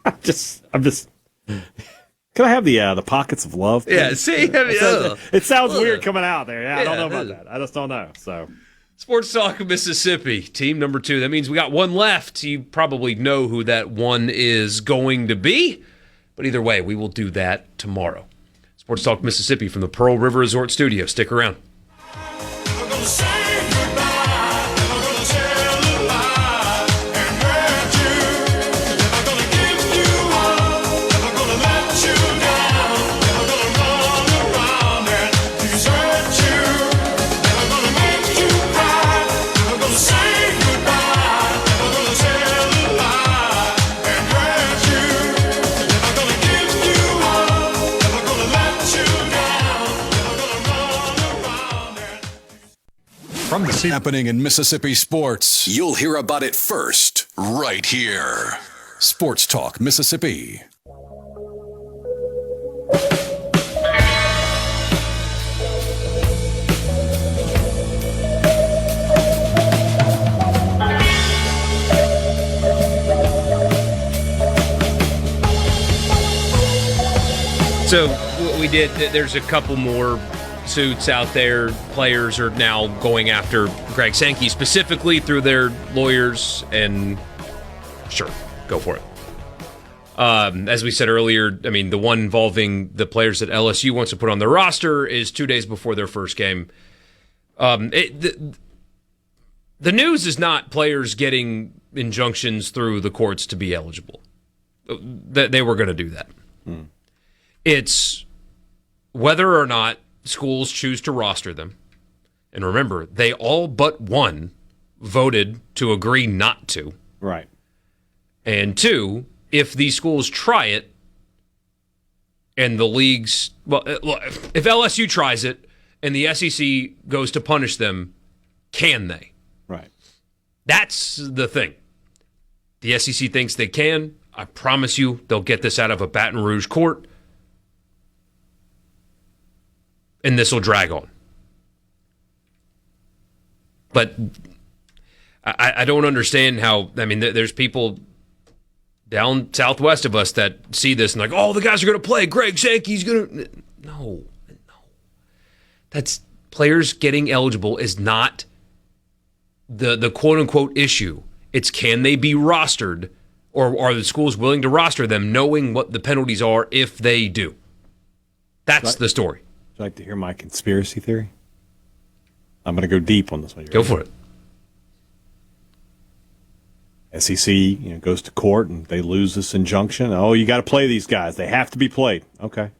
I'm just. Can I have the Pockets of Love? Please? Yeah, see? It sounds weird coming out there. Yeah, I don't know about that. I just don't know. So, Sports Talk Mississippi, team number 2. That means we got one left. You probably know who that one is going to be. But either way, we will do that tomorrow. Sports Talk Mississippi from the Pearl River Resort Studio. Stick around. From the happening in Mississippi sports, you'll hear about it first, right here. Sports Talk Mississippi. So we did. There's a couple more suits out there. Players are now going after Greg Sankey specifically through their lawyers, and sure, go for it. As we said earlier, I mean, the one involving the players that LSU wants to put on their roster is 2 days before their first game. The news is not players getting injunctions through the courts to be eligible. They were going to do that. It's whether or not schools choose to roster them. And remember, they all but one voted to agree not to. Right. And two, if these schools try it and the leagues, well, if LSU tries it and the SEC goes to punish them, can they? Right. That's the thing. The SEC thinks they can. I promise you they'll get this out of a Baton Rouge court. And this will drag on. But I don't understand how, I mean, there's people down southwest of us that see this and like, oh, the guys are going to play. Greg Sankey's going to. No. That's players getting eligible is not the quote-unquote issue. It's can they be rostered, or are the schools willing to roster them knowing what the penalties are if they do? That's the story. Would you like to hear my conspiracy theory? I'm going to go deep on this one. Go for it. SEC, goes to court and they lose this injunction. Oh, you got to play these guys. They have to be played. Okay.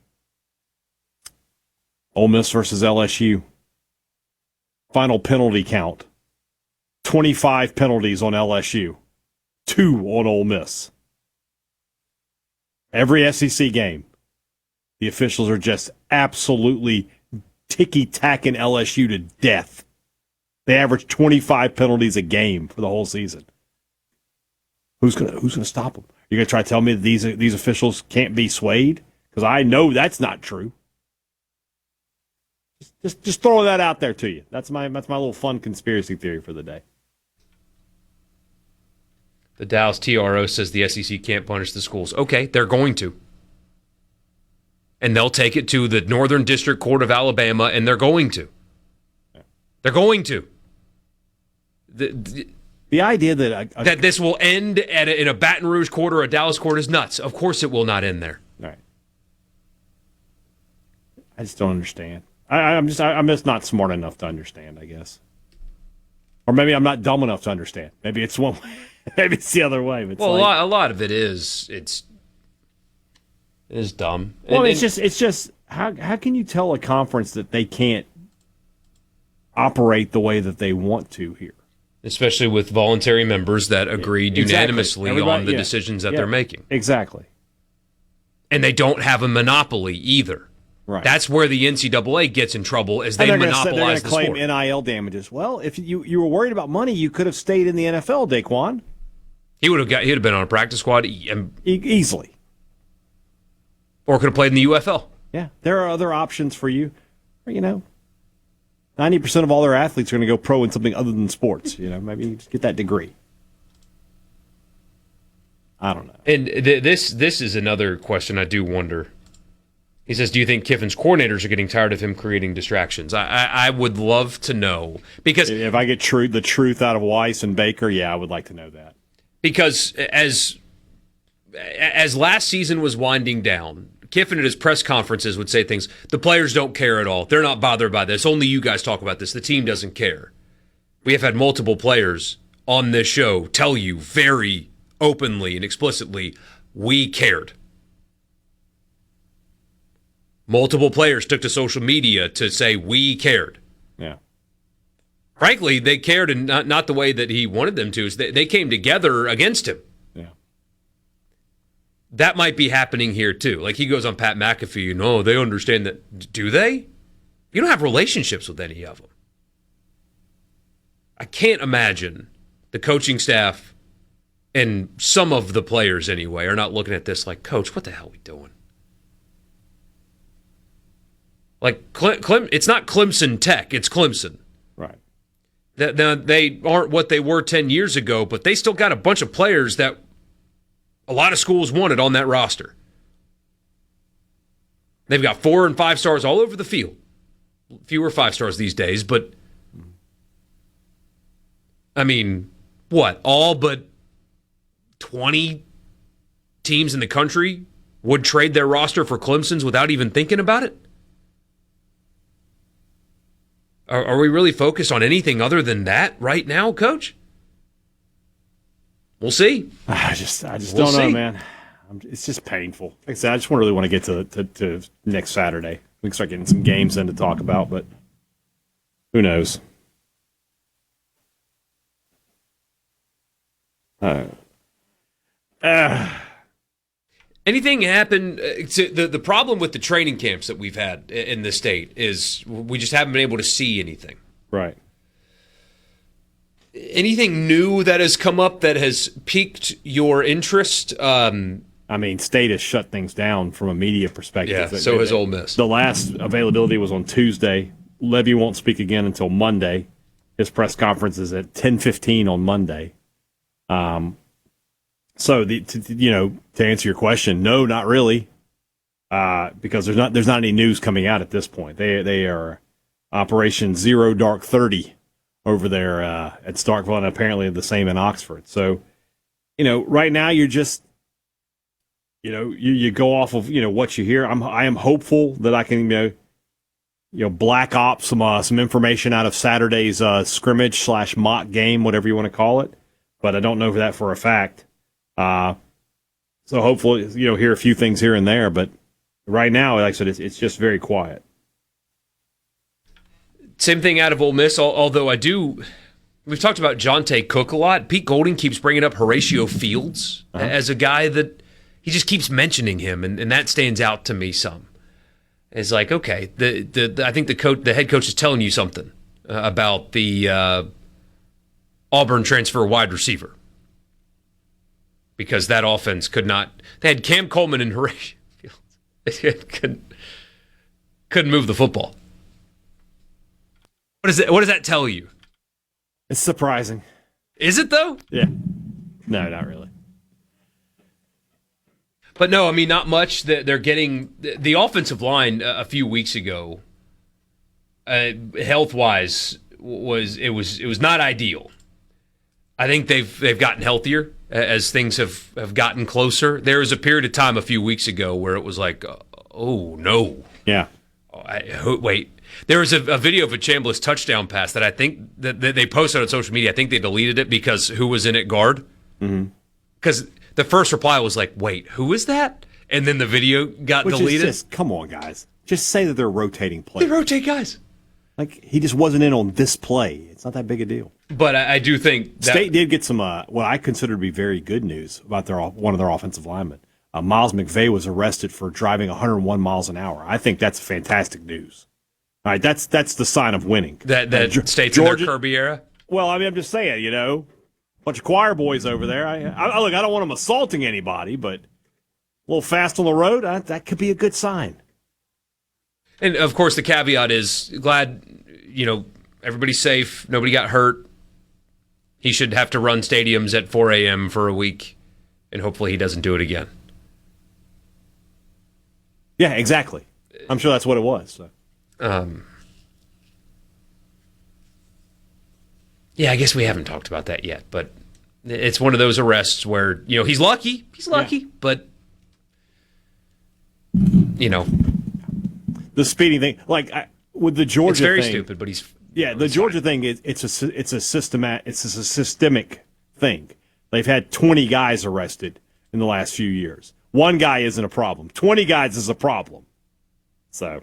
Ole Miss versus LSU. Final penalty count. 25 penalties on LSU. 2 on Ole Miss. Every SEC game. The officials are just absolutely ticky-tacking LSU to death. They average 25 penalties a game for the whole season. Who's gonna stop them? You're gonna try to tell me that these officials can't be swayed? Because I know that's not true. Just throw that out there to you. That's my little fun conspiracy theory for the day. The Dallas TRO says the SEC can't punish the schools. Okay, they're going to. And they'll take it to the Northern District Court of Alabama, and they're going to. They're going to. The idea that this will end in a Baton Rouge court or a Dallas court is nuts. Of course it will not end there. Right. I just don't understand. I'm just not smart enough to understand, I guess. Or maybe I'm not dumb enough to understand. Maybe it's one way. Maybe it's the other way. But well, a lot of it is dumb. Well, it's just how can you tell a conference that they can't operate the way that they want to here? Especially with voluntary members that agreed unanimously on the decisions that they're making. Exactly. And they don't have a monopoly either. Right. That's where the NCAA gets in trouble, is they monopolize the sport. They're going to claim NIL damages. Well, if you were worried about money, you could have stayed in the NFL, Daquan. He'd have been on a practice squad easily. Or could have played in the UFL. Yeah, there are other options for you. 90% of all their athletes are going to go pro in something other than sports. Maybe you just get that degree. I don't know. And this is another question I do wonder. He says, do you think Kiffin's coordinators are getting tired of him creating distractions? I would love to know. Because if I get the truth out of Weiss and Baker, I would like to know that. Because as last season was winding down, Kiffin at his press conferences would say things, the players don't care at all. They're not bothered by this. Only you guys talk about this. The team doesn't care. We have had multiple players on this show tell you very openly and explicitly, we cared. Multiple players took to social media to say, we cared. Yeah. Frankly, they cared, and not the way that he wanted them to. Is they came together against him. Yeah. That might be happening here, too. Like, he goes on Pat McAfee, they understand that. Do they? You don't have relationships with any of them. I can't imagine the coaching staff and some of the players anyway are not looking at this like, Coach, what the hell are we doing? Like, it's not Clemson Tech, it's Clemson. Right. Now, they aren't what they were 10 years ago, but they still got a bunch of players that a lot of schools wanted on that roster. They've got 4 and 5 stars all over the field. Fewer 5 stars these days, but I mean, what? All but 20 teams in the country would trade their roster for Clemson's without even thinking about it? Are we really focused on anything other than that right now, Coach? We'll see. I just don't know, man. It's just painful. Like I said, I just really want to get to next Saturday. We can start getting some games in to talk about, but who knows? Anything happen? The problem with the training camps that we've had in this state is we just haven't been able to see anything. Right. Anything new that has come up that has piqued your interest? I mean, State has shut things down from a media perspective. Yeah, so has Ole Miss. The last availability was on Tuesday. Levy won't speak again until Monday. His press conference is at 10:15 on Monday. So, to answer your question, no, not really, because there's not any news coming out at this point. They are Operation Zero Dark 30 over there at Starkville, and apparently the same in Oxford. So, right now you're just, you go off of what you hear. I am hopeful that I can black ops some information out of Saturday's scrimmage / mock game, whatever you want to call it, but I don't know that for a fact. So hopefully, hear a few things here and there, but right now, like I said, it's just very quiet. Same thing out of Ole Miss, although we've talked about Jonte Cook a lot. Pete Golding keeps bringing up Horatio Fields as a guy that he just keeps mentioning him, and that stands out to me some. It's like, okay, I think the head coach is telling you something about the Auburn transfer wide receiver. Because that offense could not. They had Cam Coleman and Horatio Fields. Couldn't move the football. What does that tell you? It's surprising. Is it though? Yeah. No, not really. But no, I mean, not much. They're getting the offensive line a few weeks ago. Health wise, was not ideal. I think they've gotten healthier as things have gotten closer. There was a period of time a few weeks ago where it was like, oh, no. Yeah. Wait. There was a video of a Chambliss touchdown pass that I think that they posted on social media. I think they deleted it because who was in at guard? Because the first reply was like, wait, who is that? And then the video got deleted. Come on, guys. Just say that they're rotating players. They rotate guys. Like, he just wasn't in on this play. It's not that big a deal. But I do think that State did get some what I consider to be very good news about one of their offensive linemen. Miles McVay was arrested for driving 101 miles an hour. I think that's fantastic news. All right, that's the sign of winning. That State's in their Kirby era? Well, I mean, I'm just saying, bunch of choir boys over there. Look, I don't want them assaulting anybody, but a little fast on the road, that could be a good sign. And, of course, the caveat is glad, everybody's safe, nobody got hurt. He should have to run stadiums at 4 a.m. for a week, and hopefully he doesn't do it again. Yeah, exactly. I'm sure that's what it was. So. Yeah, I guess we haven't talked about that yet, but it's one of those arrests where, he's lucky. He's lucky, but, The speeding thing, with the Georgia thing. It's very stupid, but he's... Yeah, the Georgia thing, it's a systemic thing. They've had 20 guys arrested in the last few years. One guy isn't a problem. 20 guys is a problem. So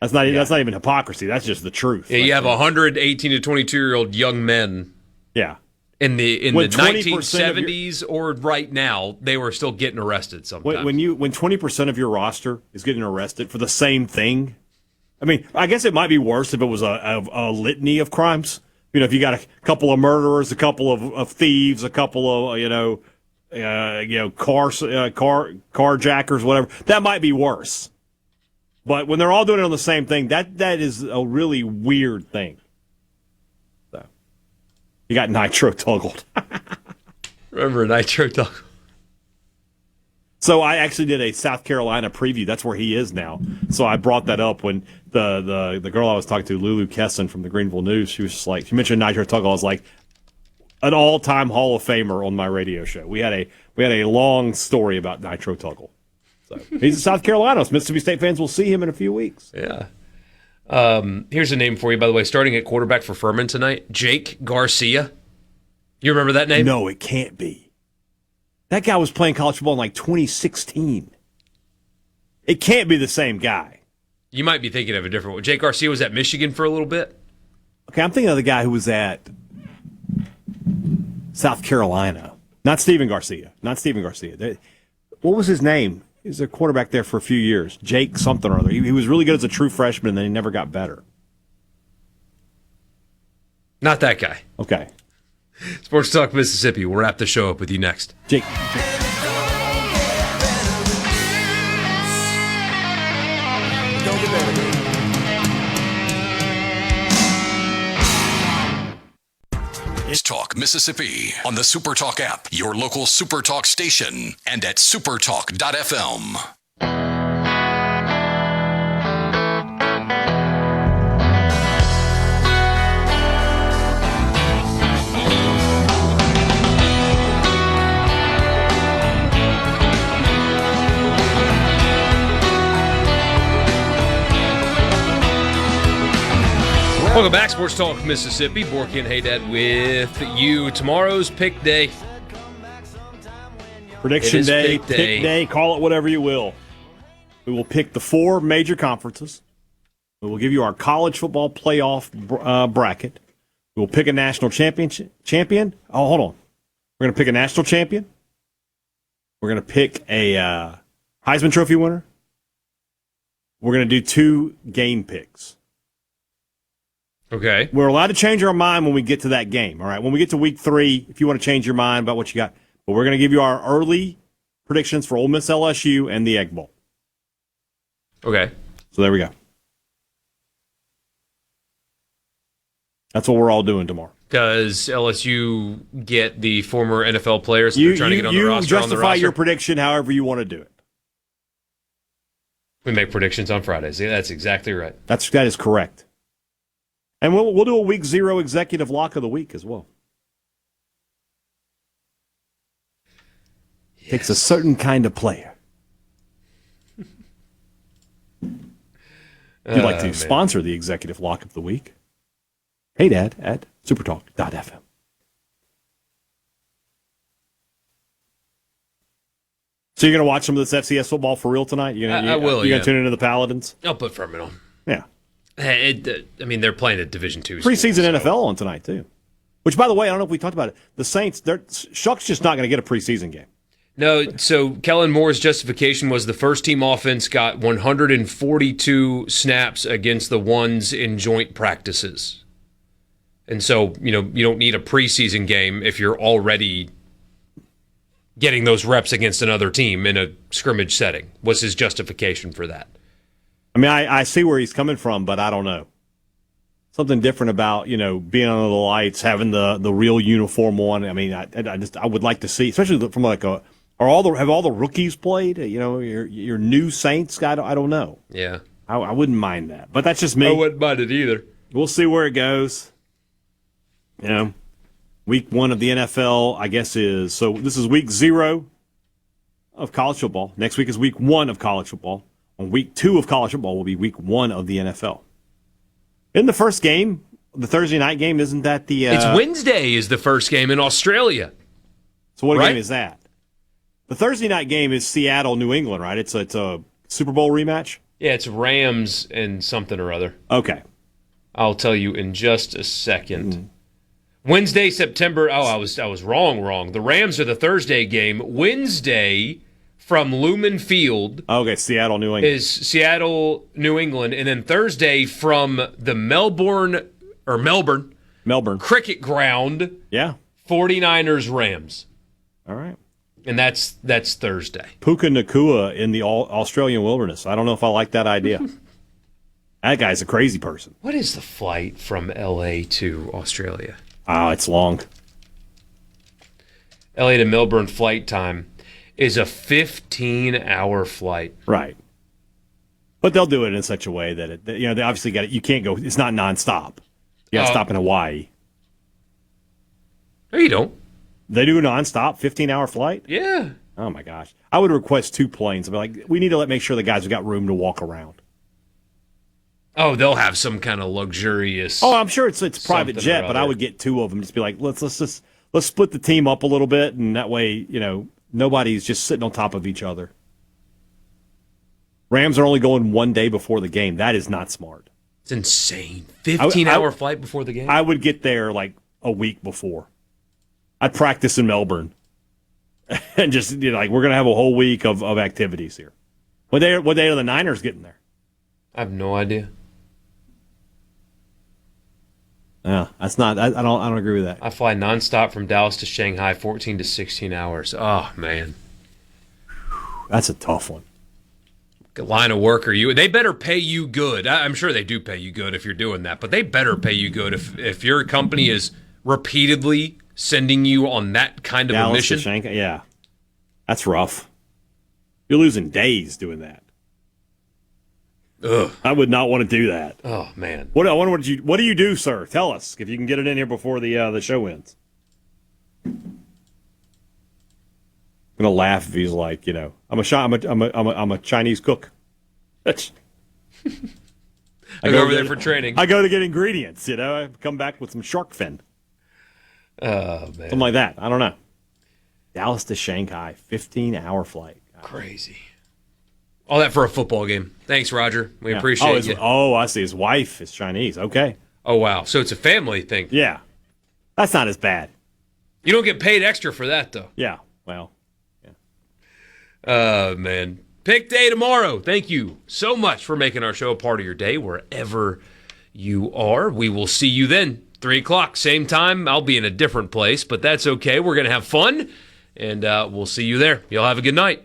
that's not even hypocrisy. That's just the truth. Yeah, you have 100 18 to 22-year-old young men. Yeah. In the 1970s or right now, they were still getting arrested sometimes. When 20% of your roster is getting arrested for the same thing, I mean, I guess it might be worse if it was a litany of crimes, if you got a couple of murderers, a couple of thieves, a couple of carjackers, whatever, that might be worse. But when they're all doing it on the same thing, that is a really weird thing. So you got nitro toggled. Remember nitro toggled? So I actually did a South Carolina preview. That's where he is now. So I brought that up when the girl I was talking to, Lulu Kesson from the Greenville News, she was just like, she mentioned Nitro Tuggle. I was like, an all-time Hall of Famer on my radio show. We had a long story about Nitro Tuggle. So he's in South Carolina. Mississippi State fans will see him in a few weeks. Yeah. Here's a name for you, by the way. Starting at quarterback for Furman tonight, Jake Garcia. You remember that name? No, it can't be. That guy was playing college football in like 2016. It can't be the same guy. You might be thinking of a different one. Jake Garcia was at Michigan for a little bit. Okay, I'm thinking of the guy who was at South Carolina. Not Steven Garcia. What was his name? He was a quarterback there for a few years. Jake something or other. He was really good as a true freshman, and then he never got better. Not that guy. Okay. Sports Talk Mississippi. We'll wrap the show up with you next. Jake. It's Talk Mississippi on the SuperTalk app, your local SuperTalk station, and at supertalk.fm. Welcome back, Sports Talk Mississippi. Borkey and Hadad with you. Tomorrow's pick day. Prediction day, pick day, call it whatever you will. We will pick the 4 major conferences. We will give you our college football playoff bracket. We will pick a national champion. Oh, hold on. We're going to pick a national champion. We're going to pick a Heisman Trophy winner. We're going to do 2 game picks. Okay. We're allowed to change our mind when we get to that game, all right? When we get to week 3, if you want to change your mind about what you got. But we're going to give you our early predictions for Ole Miss LSU and the Egg Bowl. Okay. So there we go. That's what we're all doing tomorrow. Does LSU get the former NFL players that they're trying to get on the roster? You justify your prediction however you want to do it. We make predictions on Fridays. Yeah, that's exactly right. That is correct. And we'll do a week 0 executive lock of the week as well. Yes. Takes a certain kind of player. If you'd like to sponsor the executive lock of the week, hey Dad at supertalk.fm. So you're going to watch some of this FCS football for real tonight? I will. You're going to tune into the Paladins? I'll put Furman on. Yeah. They're playing at Division II. Preseason NFL on tonight, too. Which, by the way, I don't know if we talked about it. The Saints, Shuck's just not going to get a preseason game. No, so Kellen Moore's justification was the first team offense got 142 snaps against the ones in joint practices. And so, you don't need a preseason game if you're already getting those reps against another team in a scrimmage setting, was his justification for that. I mean, I see where he's coming from, but I don't know. Something different about, being under the lights, having the real uniform on. I mean, I would like to see, especially from like have all the rookies played? Your new Saints? I don't know. Yeah. I wouldn't mind that. But that's just me. I wouldn't mind it either. We'll see where it goes. Week 1 of the NFL, I guess, so this is week 0 of college football. Next week is week 1 of college football. On week 2 of college football will be week 1 of the NFL. In the first game, the Thursday night game, isn't that the... It's Wednesday is the first game in Australia. So what game is that? The Thursday night game is Seattle, New England, right? It's a Super Bowl rematch? Yeah, it's Rams and something or other. Okay. I'll tell you in just a second. Wednesday, September... Oh, I was wrong. The Rams are the Thursday game. Wednesday... from Lumen Field. Okay, Seattle, New England. Is Seattle, New England. And then Thursday from the Melbourne Melbourne. Cricket ground. Yeah. 49ers Rams. All right. And that's Thursday. Puka Nakua in the Australian wilderness. I don't know if I like that idea. That guy's a crazy person. What is the flight from LA to Australia? Oh, it's long. LA to Melbourne flight time is a 15-hour flight. Right. But they'll do it in such a way that they obviously got it. You can't go. It's not nonstop. You got to stop in Hawaii. No, you don't. They do a nonstop 15-hour flight? Yeah. Oh, my gosh. I would request 2 planes. I'd be like, we need to make sure the guys have got room to walk around. Oh, they'll have some kind of luxurious. Oh, I'm sure it's private jet, but I would get 2 of them. Just be like, let's split the team up a little bit, and that way, nobody's just sitting on top of each other. Rams are only going 1 day before the game. That is not smart. It's insane. 15-hour flight before the game? I would get there like a week before. I'd practice in Melbourne. And just, we're going to have a whole week of activities here. What day are the Niners getting there? I have no idea. Yeah, that's not. I don't agree with that. I fly nonstop from Dallas to Shanghai, 14 to 16 hours. Oh man, that's a tough one. Line of work are you? They better pay you good. I'm sure they do pay you good if you're doing that, but they better pay you good if your company is repeatedly sending you on that kind of Dallas a mission. To Shanghai, yeah, that's rough. You're losing days doing that. Ugh. I would not want to do that. Oh man. What do you do, sir? Tell us if you can get it in here before the show ends. I'm gonna laugh if he's like, I'm a Chinese cook. I go over there for training. I go to get ingredients. I come back with some shark fin. Oh man. Something like that. I don't know. Dallas to Shanghai, 15-hour flight. God. Crazy. All that for a football game. Thanks, Roger. We appreciate you. Oh, I see. His wife is Chinese. Okay. Oh, wow. So it's a family thing. Yeah. That's not as bad. You don't get paid extra for that, though. Yeah. Well, man. Pick day tomorrow. Thank you so much for making our show a part of your day wherever you are. We will see you then. 3 o'clock, same time. I'll be in a different place, but that's okay. We're going to have fun, and we'll see you there. Y'all have a good night.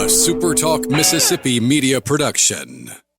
SuperTalk Mississippi Media Production.